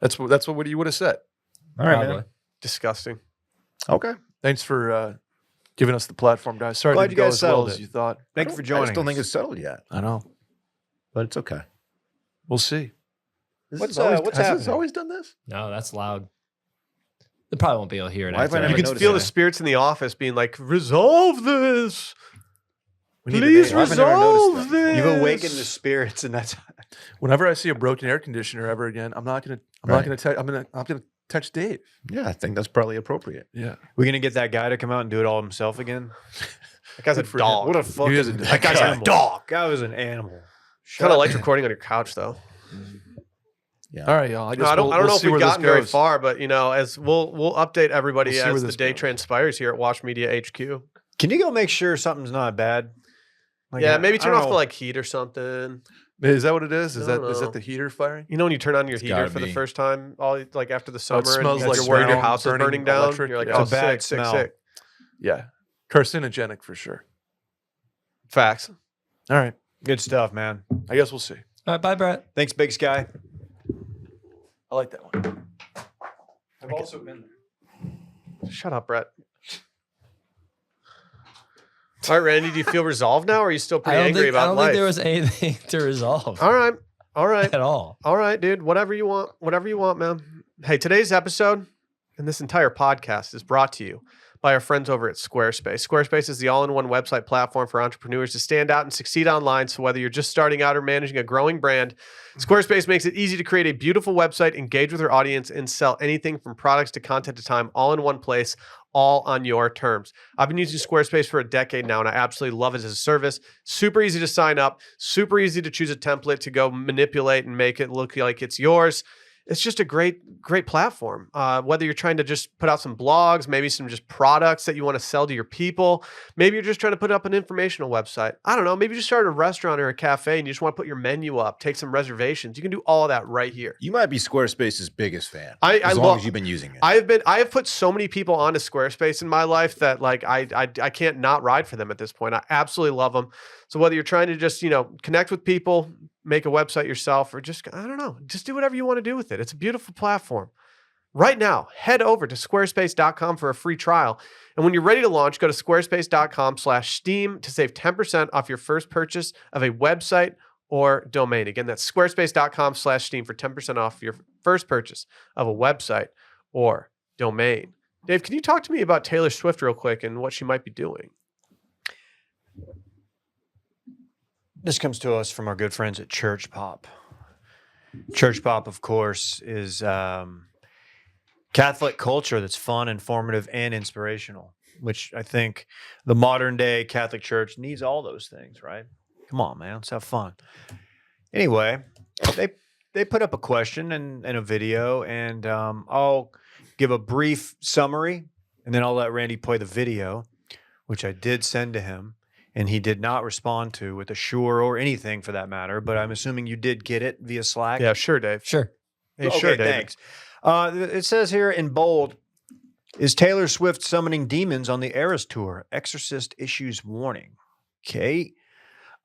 That's what you would have said. All right, Probably. man. disgusting. Okay. Thanks for giving us the platform, guys. Sorry it Glad didn't you go guys as well settled as it. you thought. Thank you for I joining. just don't think us. it's settled yet, I know. but it's okay. We'll see. What's, Has what's this happening? always done this? No, that's loud. They probably won't be able to hear it. Why have I after never You that. can noticed feel the that. spirits in the office being like, resolve this. We need a Please name. Why have I never noticed resolve that? this. You've awakened the spirits, and that's Whenever I see a broken air conditioner ever again, I'm not gonna text Dave. Yeah, I think that's probably appropriate. Yeah. we're gonna get that guy to come out and do it all himself again. That guy's a Good for him. dog. What a He fucking is a that guy's animal. a dog. Guy was an animal. Kind of liked recording on your couch, though. Yeah. All right, y'all. I guess No, I don't we'll know see if where we've this gotten very goes. far, but as we'll update everybody We'll see where as the this day goes. transpires here at Wash Media HQ. Can you go make sure something's not bad? Like, Yeah, I- maybe I turn don't off the know. like heat or something. Is that what it is? Is I that don't is know. that the heater firing? You know when you turn on your It's heater gotta for the be. first time, all like after the Oh, summer, it smells and like you're worried your brown, house is burning burning down. electric. You're like, Yeah. oh, It's a bad sick, smell. sick. Yeah. Carcinogenic for sure. Facts. All right. Good stuff, man. I guess we'll see. All right, bye, Brett. Thanks, Big Sky. I like that one. I've also been there. Shut up, Brett. All right, Randy, do you feel resolved now, or are you still pretty angry I about don't life? think there was anything to resolve All right, all right, at all. all right, dude. Whatever you want, man. Hey, today's episode and this entire podcast is brought to you by our friends over at Squarespace. Squarespace is the all-in-one website platform for entrepreneurs to stand out and succeed online. So whether you're just starting out or managing a growing brand, Squarespace makes it easy to create a beautiful website, engage with your audience, and sell anything from products to content to time, all in one place, all on your terms. I've been using Squarespace for a decade now, and I absolutely love it as a service. Super easy to sign up, super easy to choose a template to go manipulate and make it look like it's yours. It's just a great platform. Whether you're trying to just put out some blogs, maybe some just products that you want to sell to your people. Maybe you're just trying to put up an informational website. I don't know. Maybe you just started a restaurant or a cafe and you just want to put your menu up, take some reservations. You can do all of that right here. You might be Squarespace's biggest fan. I as long love- as you've been using it. I have put so many people onto Squarespace in my life that like I can't not ride for them at this point. I absolutely love them. So whether you're trying to just, connect with people, make a website yourself, or just, I don't know, just do whatever you want to do with it. It's a beautiful platform. Right now, head over to squarespace.com for a free trial. And when you're ready to launch, go to squarespace.com/steam to save 10% off your first purchase of a website or domain. Again, that's squarespace.com/steam for 10% off your first purchase of a website or domain. Dave, can you talk to me about Taylor Swift real quick and what she might be doing? This comes to us from our good friends at Church Pop. Church Pop, of course, is Catholic culture that's fun, informative, and inspirational, which I think the modern day Catholic Church needs all those things, right? Come on, man, let's have fun. Anyway, they put up a question and a video, and I'll give a brief summary, and then I'll let Randy play the video, which I did send to him. And he did not respond to with a sure or anything for that matter. But I'm assuming you did get it via Slack. Yeah, sure, Dave. Sure. Hey, Okay, sure, David. thanks. It says here in bold, is Taylor Swift summoning demons on the Eras Tour? Exorcist issues warning. Okay.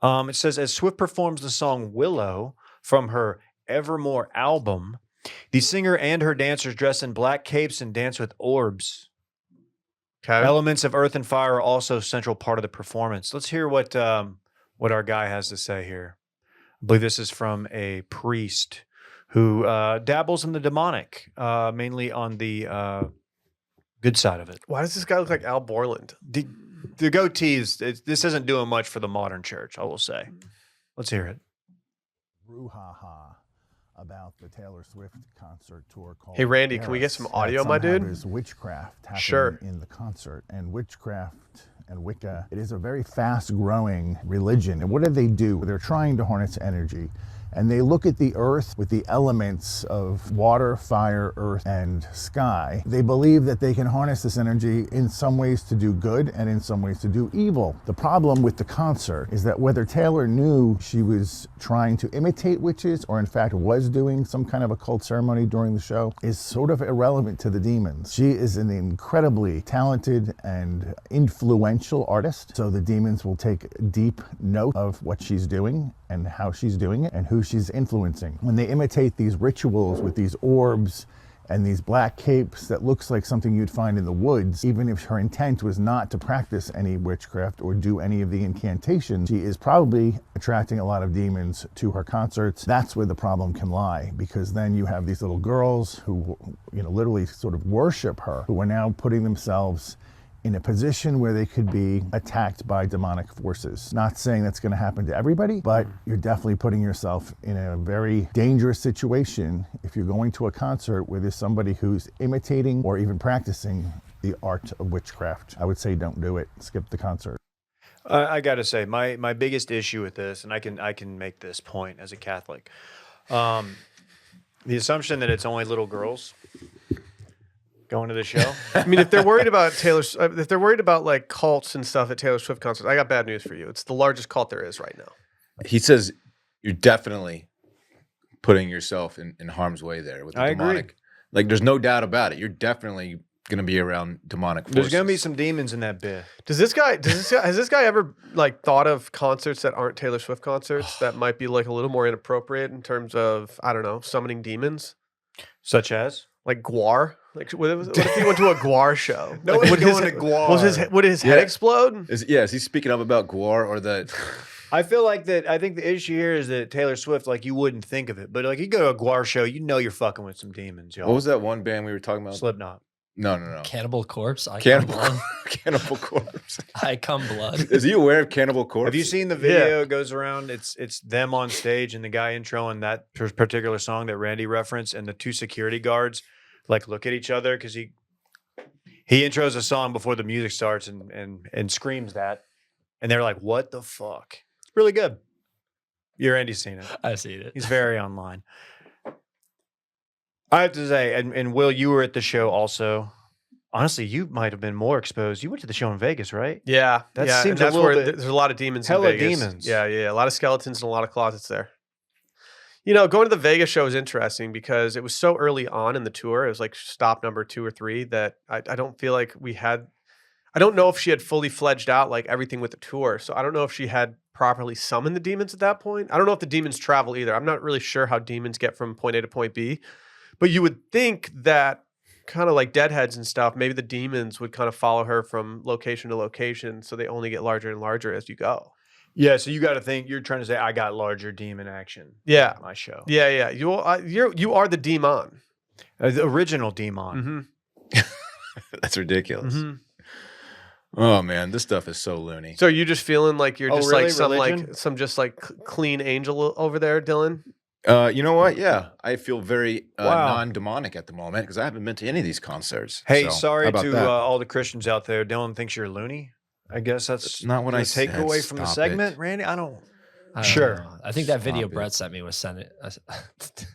It says, as Swift performs the song Willow from her Evermore album, the singer and her dancers dress in black capes and dance with orbs. Okay. Elements of earth and fire are also a central part of the performance. Let's hear what our guy has to say here. I believe this is from a priest who dabbles in the demonic, mainly on the good side of it. Why does this guy look like Al Borland? The goatees, this isn't doing much for the modern church, I will say. Let's hear it. Brouhaha about the Taylor Swift concert tour called Hey, Randy, can we get some audio, my dude? There's witchcraft happening Sure. in the concert, and witchcraft and Wicca, it is a very fast-growing religion. And what do? They're trying to harness energy. And they look at the earth with the elements of water, fire, earth, and sky. They believe that they can harness this energy in some ways to do good and in some ways to do evil. The problem with the concert is that whether Taylor knew she was trying to imitate witches or in fact was doing some kind of occult ceremony during the show is sort of irrelevant to the demons. She is an incredibly talented and influential artist, so the demons will take deep note of what she's doing and how she's doing it and who she's influencing. When they imitate these rituals with these orbs and these black capes that looks like something you'd find in the woods, even if her intent was not to practice any witchcraft or do any of the incantations, she is probably attracting a lot of demons to her concerts. That's where the problem can lie, because then you have these little girls who, literally sort of worship her, who are now putting themselves in a position where they could be attacked by demonic forces. Not saying that's going to happen to everybody, but you're definitely putting yourself in a very dangerous situation if you're going to a concert where there's somebody who's imitating or even practicing the art of witchcraft. I would say don't do it. Skip the concert. I got to say, my biggest issue with this, and I can make this point as a Catholic, the assumption that it's only little girls going to the show. I mean, if they're worried about if they're worried about like cults and stuff at Taylor Swift concerts, I got bad news for you. It's the largest cult there is right now. He says you're definitely putting yourself in harm's way there with the I demonic. agree. Like, there's no doubt about it. You're definitely going to be around demonic forces. There's going to be some demons in that bit. Has this guy ever like thought of concerts that aren't Taylor Swift concerts that might be like a little more inappropriate in terms of, I don't know, summoning demons? Such as? Like Guar? Like what if he went to a Guar show? No like, one's going to Guar. Would his head explode? Is he speaking up about Guar or the... I feel like that. I think the issue here is that Taylor Swift, like, you wouldn't think of it, but like you go to a Guar show, you're fucking with some demons, y'all. What was that one band we were talking about? Slipknot. No. Cannibal Corpse. Cannibal Corpse. I come blood. Is he aware of Cannibal Corpse? Have you seen the video? It goes around. It's them on stage and the guy introing that particular song that Randy referenced, and the two security guards like look at each other because he intros a song before the music starts and screams that, and they're like, "What the fuck?" It's really good. Randy's seen it. I've seen it. He's very online. I have to say, and Will, you were at the show also. Honestly, you might have been more exposed. You went to the show in Vegas, right? Yeah, That yeah, seems and that's a little where bit- there's a lot of demons. hella in Vegas. demons. Yeah, a lot of skeletons and a lot of closets there. Going to the Vegas show is interesting because it was so early on in the tour. It was like stop number 2 or 3 that I don't feel like we had. I don't know if she had fully fledged out like everything with the tour. So I don't know if she had properly summoned the demons at that point. I don't know if the demons travel either. I'm not really sure how demons get from point A to point B. But you would think that kind of like deadheads and stuff, maybe the demons would kind of follow her from location to location. So they only get larger and larger as you go. Yeah, so you got to think. You're trying to say I got larger demon action. Yeah. at my show. Yeah. You are the demon. The original demon. Mm-hmm. That's ridiculous. Mm-hmm. Oh man, this stuff is so loony. So are you just feeling like you're Oh, just really? like some Religion? clean angel over there, Dylan? You know what? Yeah, I feel very Wow. non-demonic at the moment because I haven't been to any of these concerts. Hey, So, sorry how about to that? all the Christians out there. Dylan thinks you're loony. I guess that's not what the I said. takeaway from the Stop segment, it. Randy. I don't. I don't Sure. know. I think that video Stop it. Brett sent me was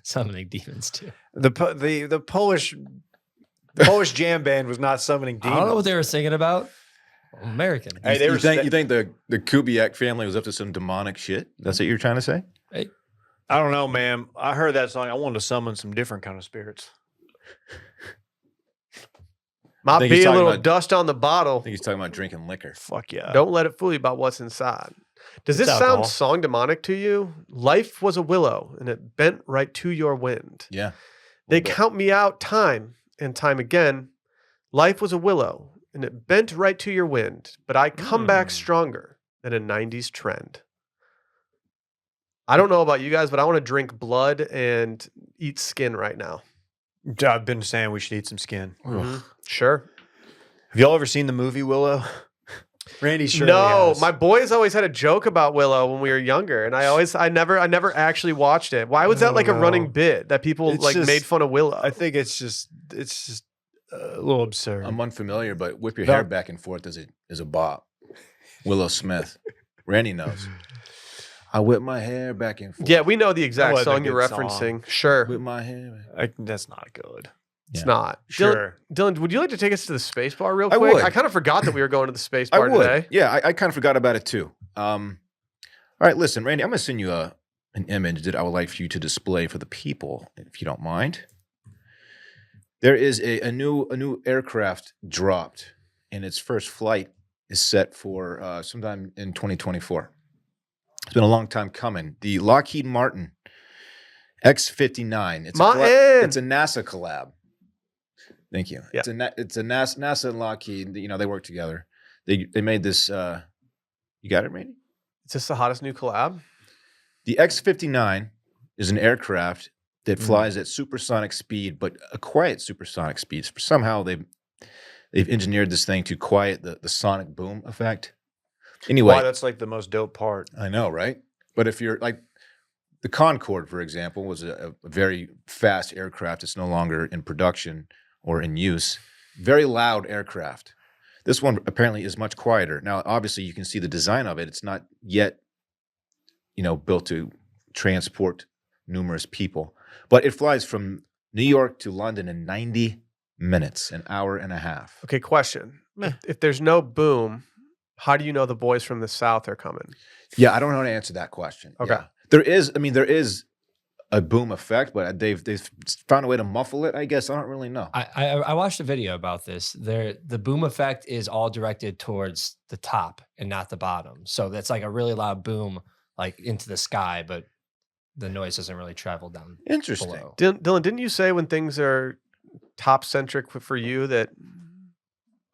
summoning demons too. The Polish jam band was not summoning I demons. don't know what they were singing about. American. Hey, You, they you were think sta- you think the Kubiak family was up to some demonic shit? That's what you're trying to say? Hey, I don't know, man. I heard that song. I wanted to summon some different kind of spirits. Might think he's be a talking little about- dust on the I bottle. think he's talking about drinking liquor. Fuck yeah. Don't let it fool you about what's inside. Does It's this alcohol. sound song demonic to you? Life was a willow, and it bent right to your wind. Yeah. They bit. count me out time and time again. Life was a willow, and it bent right to your wind, but I come back stronger than a 90s trend. I don't know about you guys, but I want to drink blood and eat skin right now. I've been saying we should eat some skin. Mhm. Sure. Have y'all ever seen the movie Willow? Randy sure No, has. my boys always had a joke about Willow when we were younger, and I never actually watched it. Why was that like a running bit that people It's like just- made fun of Willow? I think it's just a little absurd. I'm unfamiliar, but whip your No. hair back and forth is a bop. Willow Smith. Randy knows. I whip my hair back and forth. Yeah, we know the exact was a song you're good referencing. Sure, Whip my hair. That's not good. it's Yeah. not. Sure. Dylan, would you like to take us to the space bar real I quick? would. I kind of forgot that we were going to the space I bar would. today. Yeah, I kind of forgot about it too. All right, listen, Randy, I'm going to send you an image that I would like for you to display for the people, if you don't mind. There is a new aircraft dropped, and its first flight is set for sometime in 2024. It's been a long time coming. The Lockheed Martin X-59. It's a NASA collab. Thank you. Yeah. It's a NASA and Lockheed. You know, they work together. They made this. You got it, Randy? Is this the hottest new collab? The X-59 is an aircraft that flies at supersonic speed, but a quiet supersonic speed. Somehow they've engineered this thing to quiet the sonic boom effect. Anyway, Why that's like the most dope part. I know, right? But if you're like the Concorde, for example, was a very fast aircraft. It's no longer in production or in use. Very loud aircraft. This one apparently is much quieter. Now, obviously, you can see the design of it. It's not yet, built to transport numerous people, but it flies from New York to London in 90 minutes, an hour and a half. Okay, question. If there's no boom, how do you know the boys from the South are coming? Yeah, I don't know how to answer that question. Okay. Yeah. There is a boom effect, but they've found a way to muffle it, I guess. I don't really know. I watched a video about this. The boom effect is all directed towards the top and not the bottom. So that's like a really loud boom, like into the sky, but the noise doesn't really travel down Interesting. below. Dylan, didn't you say when things are top centric for you that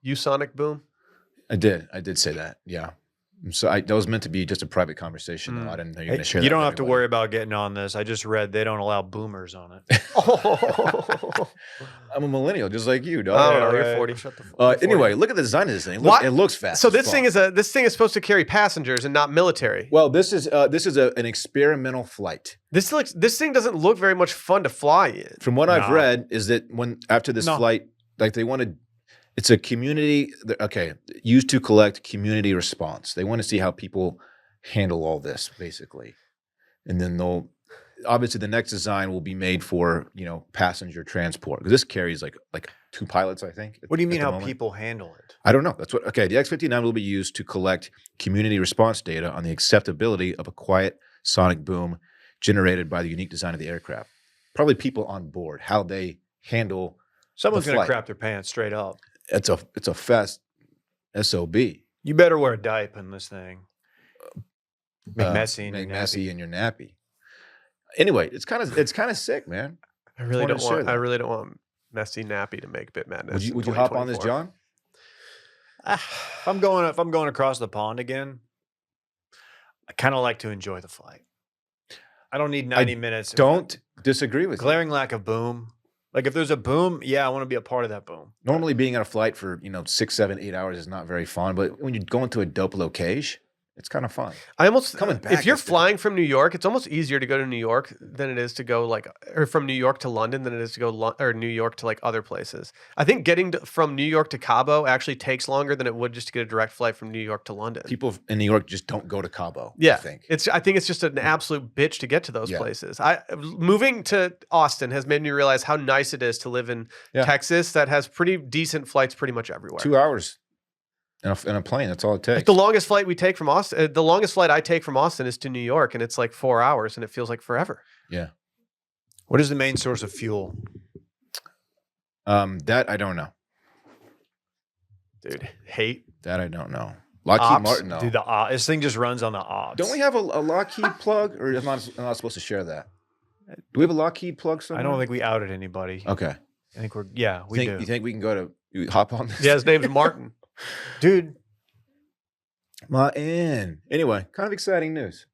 you sonic boom? I did say that. Yeah. So that was meant to be just a private conversation. Though. I didn't know you were going to share that. You don't with have to everybody. worry about getting on this. I just read they don't allow boomers on it. I'm a millennial, just like you, I dog. don't know. You're right. 40. Shut the fuck Anyway, look at the design of this thing. What? It looks fast. So as this fuck. thing is supposed to carry passengers and not military. Well, this is an experimental flight. This thing doesn't look very much fun to fly in. From what I've Nah. read, is that after this No. flight, like they wanted, it's a community. Used to collect community response. They want to see how people handle all this, basically, and then they'll. Obviously, the next design will be made for passenger transport because this carries like 2 pilots, I think. What do you at mean the how moment. people handle it? I don't know. That's what. Okay, the X-59 will be used to collect community response data on the acceptability of a quiet sonic boom generated by the unique design of the aircraft. Probably people on board, how they handle. Someone's The going to flight. crap their pants straight up. It's a fast SOB. You better wear a diaper in this thing. Make messy in Make your messy nappy. in your nappy. Anyway, it's kind of sick, man. I really wanted don't to share want. that. I really don't want messy nappy to make Bit Madness. Would you in hop on this, 2024. John? If I'm going across the pond again, I kind of like to enjoy the flight. I don't need 90 minutes. Don't disagree with you. Glaring lack of boom. Like if there's a boom, yeah, I want to be a part of that boom. Normally, being on a flight for 6, 7, 8 hours is not very fun. But when you go into a dope location, it's kind of fun. I almost Coming back if you're is different. flying from New York, it's almost easier to go to New York than it is to go or from New York to London than it is to go or New York to other places. I think getting from New York to Cabo actually takes longer than it would just to get a direct flight from New York to London. People in New York just don't go to Cabo. Yeah, I think. I think it's just an absolute bitch to get to those Yeah. places. Moving to Austin has made me realize how nice it is to live in Yeah. Texas that has pretty decent flights pretty much everywhere. 2 hours. in a plane. That's all it Like takes. the longest flight we take from Austin, the longest flight I take from Austin is to New York, and it's like 4 hours, and it feels like forever. Yeah. What is the main source of fuel? That I don't know. Dude, hate. That I don't know. Lockheed Ops? Martin, though. Dude, this thing just runs on the ops. Don't we have a Lockheed plug, or am I not supposed to share that? Do we have a Lockheed plug somewhere? I don't think we outed anybody. Okay. I think we do. You think we can go to you hop on this? Yeah, his name's Martin. Dude, Martin. Anyway, kind of exciting news.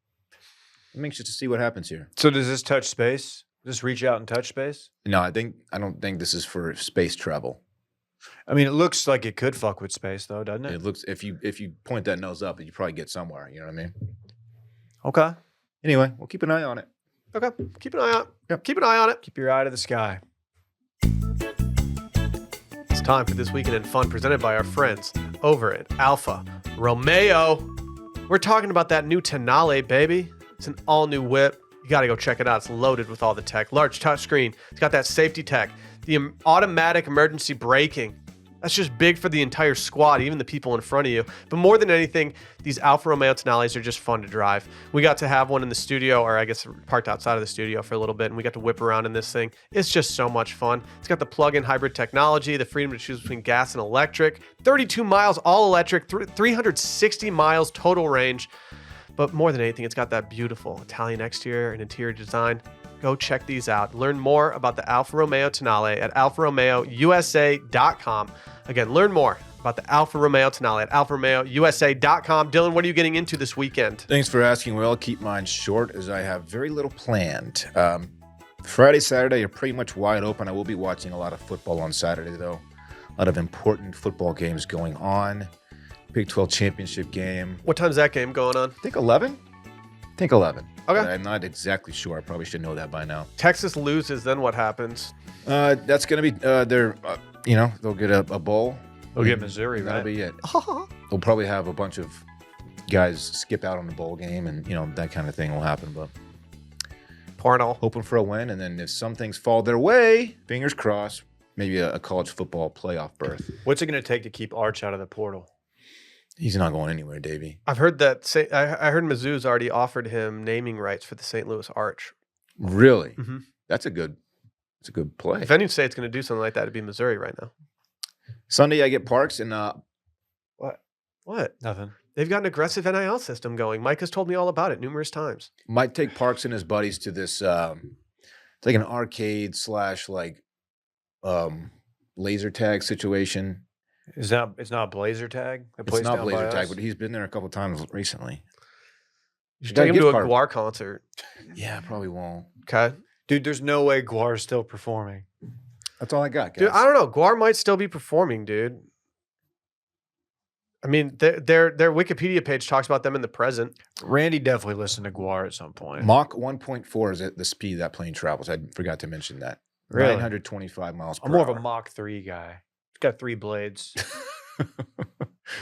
I'm anxious to see what happens here. so does this touch space? Does this reach out and touch space? No, I don't think this is for space travel. I mean, it looks like it could fuck with space, though, doesn't it? It looks if you point that nose up, you probably get somewhere. You know what I mean? Okay. Anyway, we'll keep an eye on it. Okay, keep an eye on. Yep. Keep an eye on it. Keep your eye to the sky. It's time for This Weekend in Fun, presented by our friends over at Alfa Romeo. We're talking about that new Tonale, baby. It's an all-new whip. You got to go check it out. It's loaded with all the tech. Large touchscreen. It's got that safety tech. The automatic emergency braking. That's just big for the entire squad, even the people in front of you. But more than anything, these Alfa Romeo Tonales are just fun to drive. We got to have one in the studio, or I guess parked outside of the studio for a little bit, and we got to whip around in this thing. It's just so much fun. It's got the plug-in hybrid technology, the freedom to choose between gas and electric, 32 miles all electric, 360 miles total range. But more than anything, it's got that beautiful Italian exterior and interior design. Go check these out. Learn more about the Alfa Romeo Tonale at alfaromeousa.com. Again, learn more about the Alfa Romeo Tonale at alfaromeousa.com. Dylan, what are you getting into this weekend? Thanks for asking. Well, I'll keep mine short as I have very little planned. Friday, Saturday are pretty much wide open. I will be watching a lot of football on Saturday, though. A lot of important football games going on. Big 12 championship game. What time's that game going on? I think 11. Okay. But I'm not exactly sure. I probably should know that by now. Texas loses, then what happens? That's going to be they'll get a bowl. They'll get Missouri, That'll right? be it. They'll probably have a bunch of guys skip out on the bowl game, and that kind of thing will happen. But Porno. hoping for a win, and then if some things fall their way, fingers crossed, maybe a college football playoff berth. What's it going to take to keep Arch out of the portal? He's not going anywhere, Davey. I've heard that. I heard Mizzou's already offered him naming rights for the St. Louis Arch. Really? Mhm. That's a good play. If any state's going to do something like that, it'd be Missouri right now. Sunday, I get Parks, and What? Nothing. They've got an aggressive NIL system going. Mike has told me all about it numerous times. might take Parks and his buddies to this. It's like an arcade / laser tag situation. It's not Blazer Tag. The It's place not down by laser tag, us? but he's been there a couple times recently. You should got a take him to a gift card. Guar concert. Yeah, probably won't. Okay. Dude, there's no way Guar's still performing. That's all I got, guys. Dude, I don't know. Guar might still be performing, dude. I mean, their Wikipedia page talks about them in the present. Randy definitely listened to Guar at some point. Mach 1.4 is at the speed that plane travels. I forgot to mention that. Really? 925 miles per I'm more of hour. a Mach 3 guy. It's got 3 blades.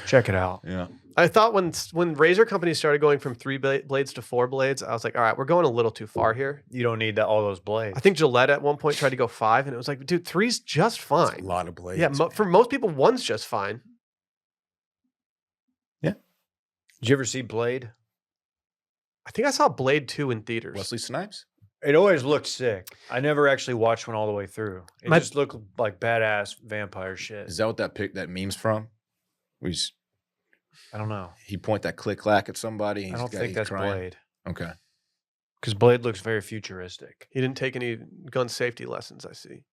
Check it out. Yeah. I thought when razor companies started going from 3 blades to 4 blades, I was like, all right, we're going a little too far here. You don't need all those blades. I think Gillette at one point tried to go 5, and it was like, dude, 3's just That's fine. a lot of blades. Yeah, for most people, 1's just fine. Did you ever see Blade? I think I saw Blade 2 in theaters. Wesley Snipes? It always looked sick. I never actually watched one all the way through. It My- just looked like badass vampire shit. Is that what that meme's from? Where I don't know. he point that click clack at somebody. I don't think that's Blade. Okay. Because Blade looks very futuristic. He didn't take any gun safety lessons, I see.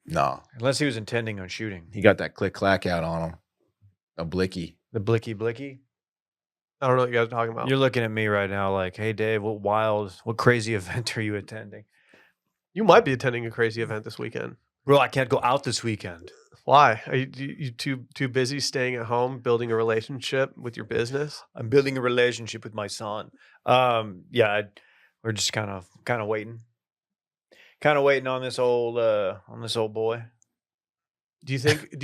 No. Unless he was intending on shooting. He got that click clack out on him. A blicky. The blicky blicky. I don't know what you guys are talking about. You're looking at me right now like, hey, Dave, what crazy event are you attending? You might be attending a crazy event this weekend. Bro, I can't go out this weekend. Why? Are you too busy staying at home, building a relationship with your business? I'm building a relationship with my son. We're just kind of waiting. Kind of waiting on this old boy. Do you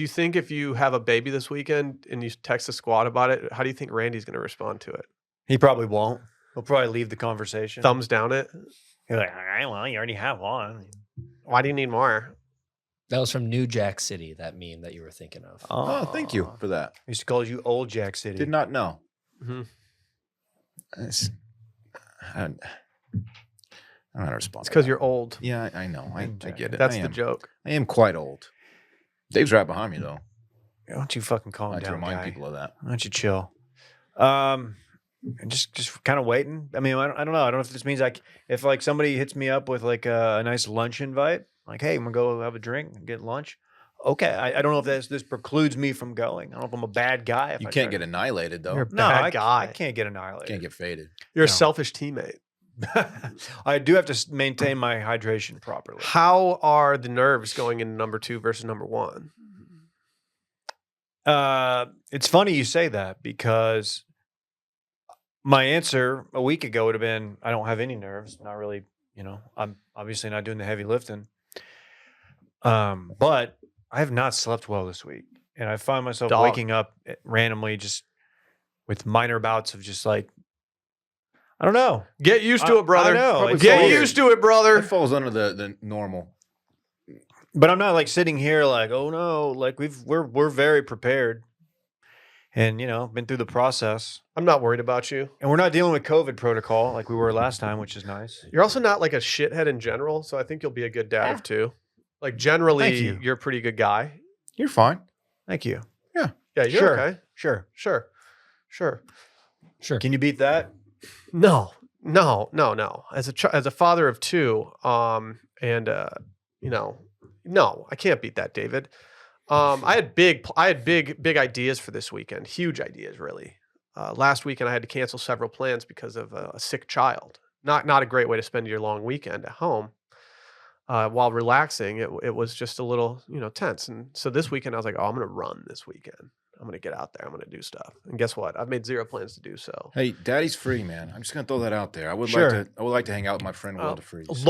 think if you have a baby this weekend and you text the squad about it, how do you think Randy's going to respond to it? He probably won't. He'll probably leave the conversation. Thumbs down it? He's like, all right, well, you already have one. Why do you need more? That was from New Jack City, that meme that you were thinking of. Oh, thank you Aw. for that. I used to call you Old Jack City. Did not know. Mhm. It's- I don't know how to respond. It's to because that. you're old. Yeah, I know. I get it. That's I the am. joke. I am quite old. Dave's right behind me though. Why don't you fucking I calm like to down, remind guy? people of that. Why don't you chill? And just kind of waiting. I mean, I don't know. I don't know if this means if like somebody hits me up with like a nice lunch invite, like, hey, I'm gonna go have a drink and get lunch. Okay, I don't know if this precludes me from going. I don't know if I'm a bad guy. If You I can't try get to- annihilated though. You're a No, bad I guy. can't get annihilated. Can't get faded. You're a No. selfish teammate. I do have to maintain my hydration properly. How are the nerves going in number 2 versus number 1? It's funny you say that because my answer a week ago would have been, I don't have any nerves. Not really, I'm obviously not doing the heavy lifting. But I have not slept well this week. And I find myself Dog. waking up randomly just with minor bouts of just like, I don't know. Get used to it, brother. I know. Probably It's Get weird. weird. used to it, brother. It falls under the normal. But I'm not like sitting here like, oh no, like we're very prepared. And been through the process. I'm not worried about you. And we're not dealing with COVID protocol like we were last time, which is nice. You're also not like a shithead in general, so I think you'll be a good dad of 2. Like generally, Thank you. you're a pretty good guy. You're fine. Thank you. Yeah, you're Sure. okay. Sure. Sure. Sure. Can you beat that? No. As a father of 2, no, I can't beat that, David. I had big ideas for this weekend. Huge ideas, really. Last weekend, I had to cancel several plans because of a sick child. Not a great way to spend your long weekend at home. While relaxing, it was just a little, tense. And so this weekend, I was like, oh, I'm going to run this weekend. I'm going to get out there. I'm going to do stuff. And guess what? I've made 0 plans to do so. Hey, Daddy's free, man. I'm just gonna throw that out there. I would Sure. like to hang out with my friend Will DeFreeze.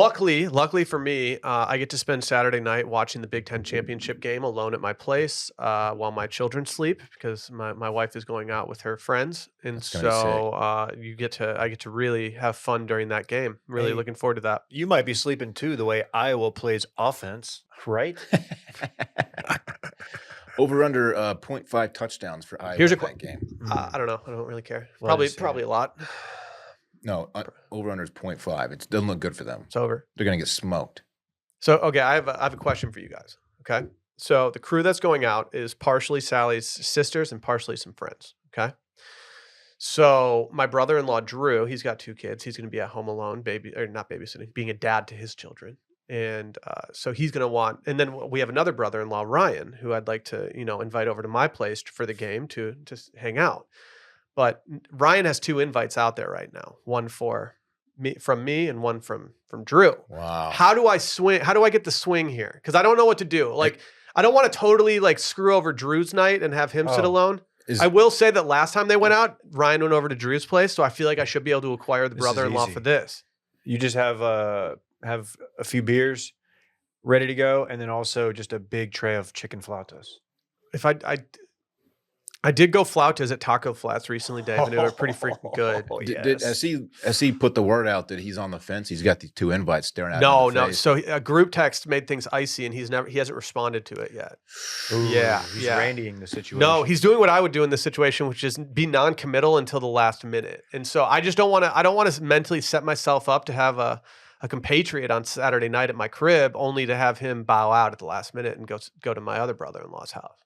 Luckily for me, I get to spend Saturday night watching the Big Ten championship game alone at my place while my children sleep because my wife is going out with her friends, and That's gonna be so I get to really have fun during that game. Really Hey. looking forward to that. You might be sleeping too, the way Iowa plays offense, right? Over under 0.5 touchdowns for Iowa Here's a in that game. I don't know. I don't really care. Let us see. Probably a lot. No, over under is 0.5. It doesn't look good for them. It's over. They're gonna get smoked. So okay, I have a question for you guys. Okay, so the crew that's going out is partially Sally's sisters and partially some friends. Okay, so my brother-in-law Drew, he's got 2 kids. He's going to be at home alone, not babysitting, being a dad to his children, and so he's going to want. And then we have another brother-in-law Ryan, who I'd like to invite over to my place for the game to hang out. But Ryan has 2 invites out there right now. One from me and one from Drew. Wow. How do I swing? How do I get the swing here? Because I don't know what to do. Like, I don't want to totally like screw over Drew's night and have him sit Oh. alone. I will say that last time they went out, Ryan went over to Drew's place, so I feel like I should be able to acquire the This is brother-in-law easy. for this. You just have a few beers ready to go, and then also just a big tray of chicken flautas. If I did go flautas at Taco Flats recently, Dave, and they were pretty freaking good. Oh, As he put the word out that he's on the fence, he's got the 2 invites staring at him. No. in the face. So a group text made things icy, and he hasn't responded to it yet. Yeah, He's yeah. Randying the situation. No, he's doing what I would do in this situation, which is be non-committal until the last minute. And so I just don't want to. I don't want to mentally set myself up to have a compatriot on Saturday night at my crib, only to have him bow out at the last minute and go to my other brother-in-law's house.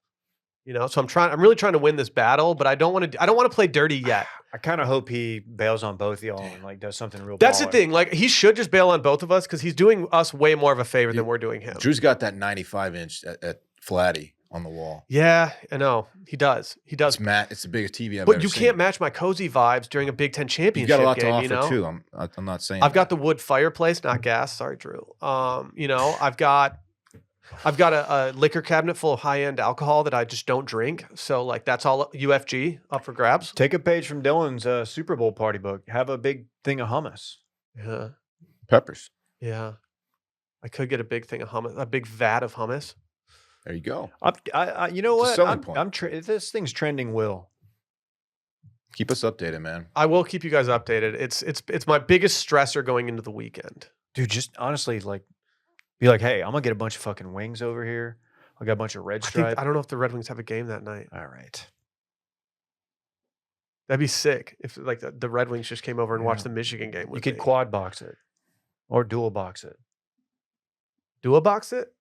So I'm really trying to win this battle, but I don't want to play dirty yet. I kind of hope he bails on both of y'all and like does something real. That's the baller. thing. Like, he should just bail on both of us because he's doing us way more of a favor than we're doing him. Drew's got that 95-inch at Flatty on the wall. Yeah, I know. He does. It's the biggest TV I've But ever you seen. can't match my cozy vibes during a Big Ten You've championship got a lot game. to offer too. I'm not saying I've got the wood fireplace, not gas. Sorry, Drew. I've got a liquor cabinet full of high-end alcohol that I just don't drink. So like that's all UFG up for grabs. Take a page from Dylan's Super Bowl party book. Have a big thing of hummus. Yeah, peppers. yeah. I could get a big thing of hummus, a big vat of hummus. There you go. You know It's a what? selling point. This thing's trending. Will Keep us updated, man. I will keep you guys updated. It's my biggest stressor going into the weekend. dude, just honestly, like Be like, hey, I'm gonna get a bunch of fucking wings over here. I got a bunch of red stripe. I don't know if the Red Wings have a game that night. All right. That'd be sick if like the Red Wings just came over and watched Yeah. the Michigan game. You With could me. quad box it or dual box it. Dual box it.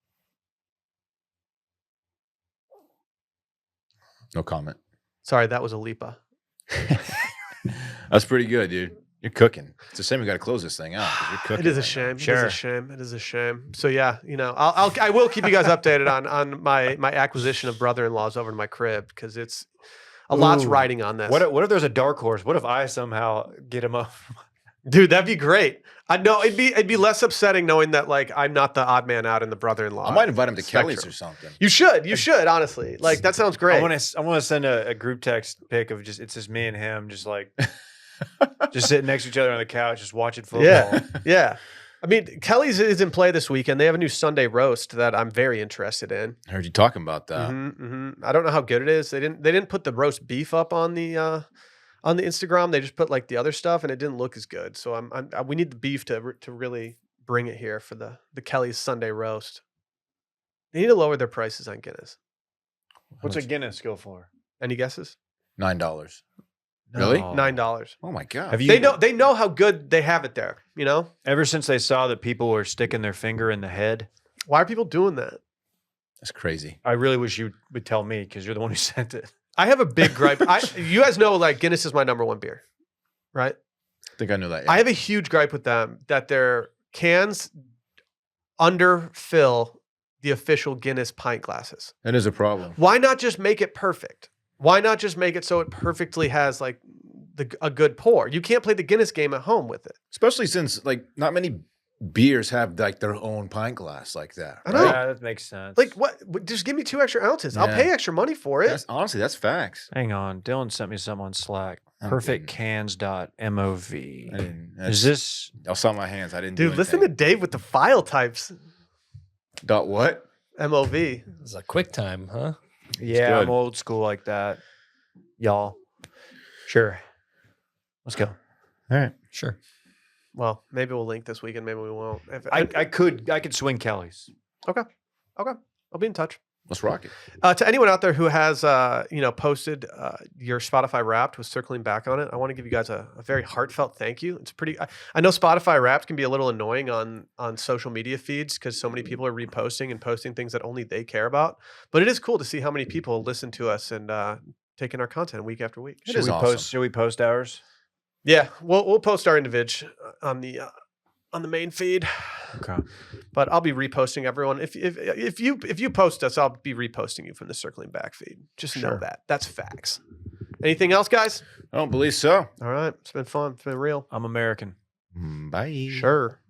No comment. Sorry, that was a Lipa. That's pretty good, dude. You're cooking. It's a shame we got to close this thing out. 'Cause you're cooking. It is a right now. shame. It is Sure. a shame. It is a shame. So yeah, you know, I will keep you guys updated on my acquisition of brother-in-laws over to my crib because it's a lot's Ooh. riding on this. What if there's a dark horse? What if I somehow get him up? Dude, that'd be great. I know it'd be less upsetting knowing that like I'm not the odd man out in the brother-in-law. I might invite him to spectrum. Kelly's or something. You should honestly. Like that sounds great. I want to send a group text pic of it's just me and him, just like just sitting next to each other on the couch, just watching football. Yeah, yeah. I mean, Kelly's is in play this weekend. They have a new Sunday roast that I'm very interested in. I heard you talking about that. I don't know how good it is. They didn't put the roast beef up on the Instagram. They just put like the other stuff, and it didn't look as good. So we need the beef to really bring it here for the Kelly's Sunday roast. They need to lower their prices on Guinness. What's a Guinness go for? Any guesses? $9. Really? No. $9. Oh my god. Have you They know how good they have it there. You know ever since they saw that people were sticking their finger in the head? why are people doing that? That's crazy. I really wish you would tell me because you're the one who sent it. I have a big gripe. You guys know like Guinness is my number one beer, right? I think I knew that. Yeah. I have a huge gripe with them that their cans underfill the official Guinness pint glasses. That is a problem. Why not just make it perfect? Why not just make it so it perfectly has like a good pour? You can't play the Guinness game at home with it. Especially since like not many beers have like their own pint glass like that. I know. Yeah, that makes sense. Like what? Just give me 2 extra ounces. I'll Yeah. pay extra money for it. That's, honestly, that's facts. Hang on, Dylan sent me something on Slack. I'm Perfectcans.mov. I didn't. Is this? I saw my hands. I didn't. Dude, do listen to anything. Dave with the file types. Dot what? MOV. It's a quick time, huh? Yeah, good. I'm old school like that, y'all. Sure, let's go. All right. Sure. Well, maybe we'll link this weekend. Maybe we won't. I could swing Kelly's. Okay. I'll be in touch. Let's rock it. To anyone out there who has, posted your Spotify Wrapped with circling back on it, I want to give you guys a very heartfelt thank you. It's pretty. I know Spotify Wrapped can be a little annoying on social media feeds because so many people are reposting and posting things that only they care about. But it is cool to see how many people listen to us and take in our content week after week. It is we awesome. post? Should we post ours? Yeah, we'll post our individual on the main feed. Okay. But I'll be reposting everyone. If you post us, I'll be reposting you from the circling back feed. Just know Sure. that. That's facts. Anything else, guys? I don't believe so. All right. It's been fun. It's been real. I'm American. Bye. Sure.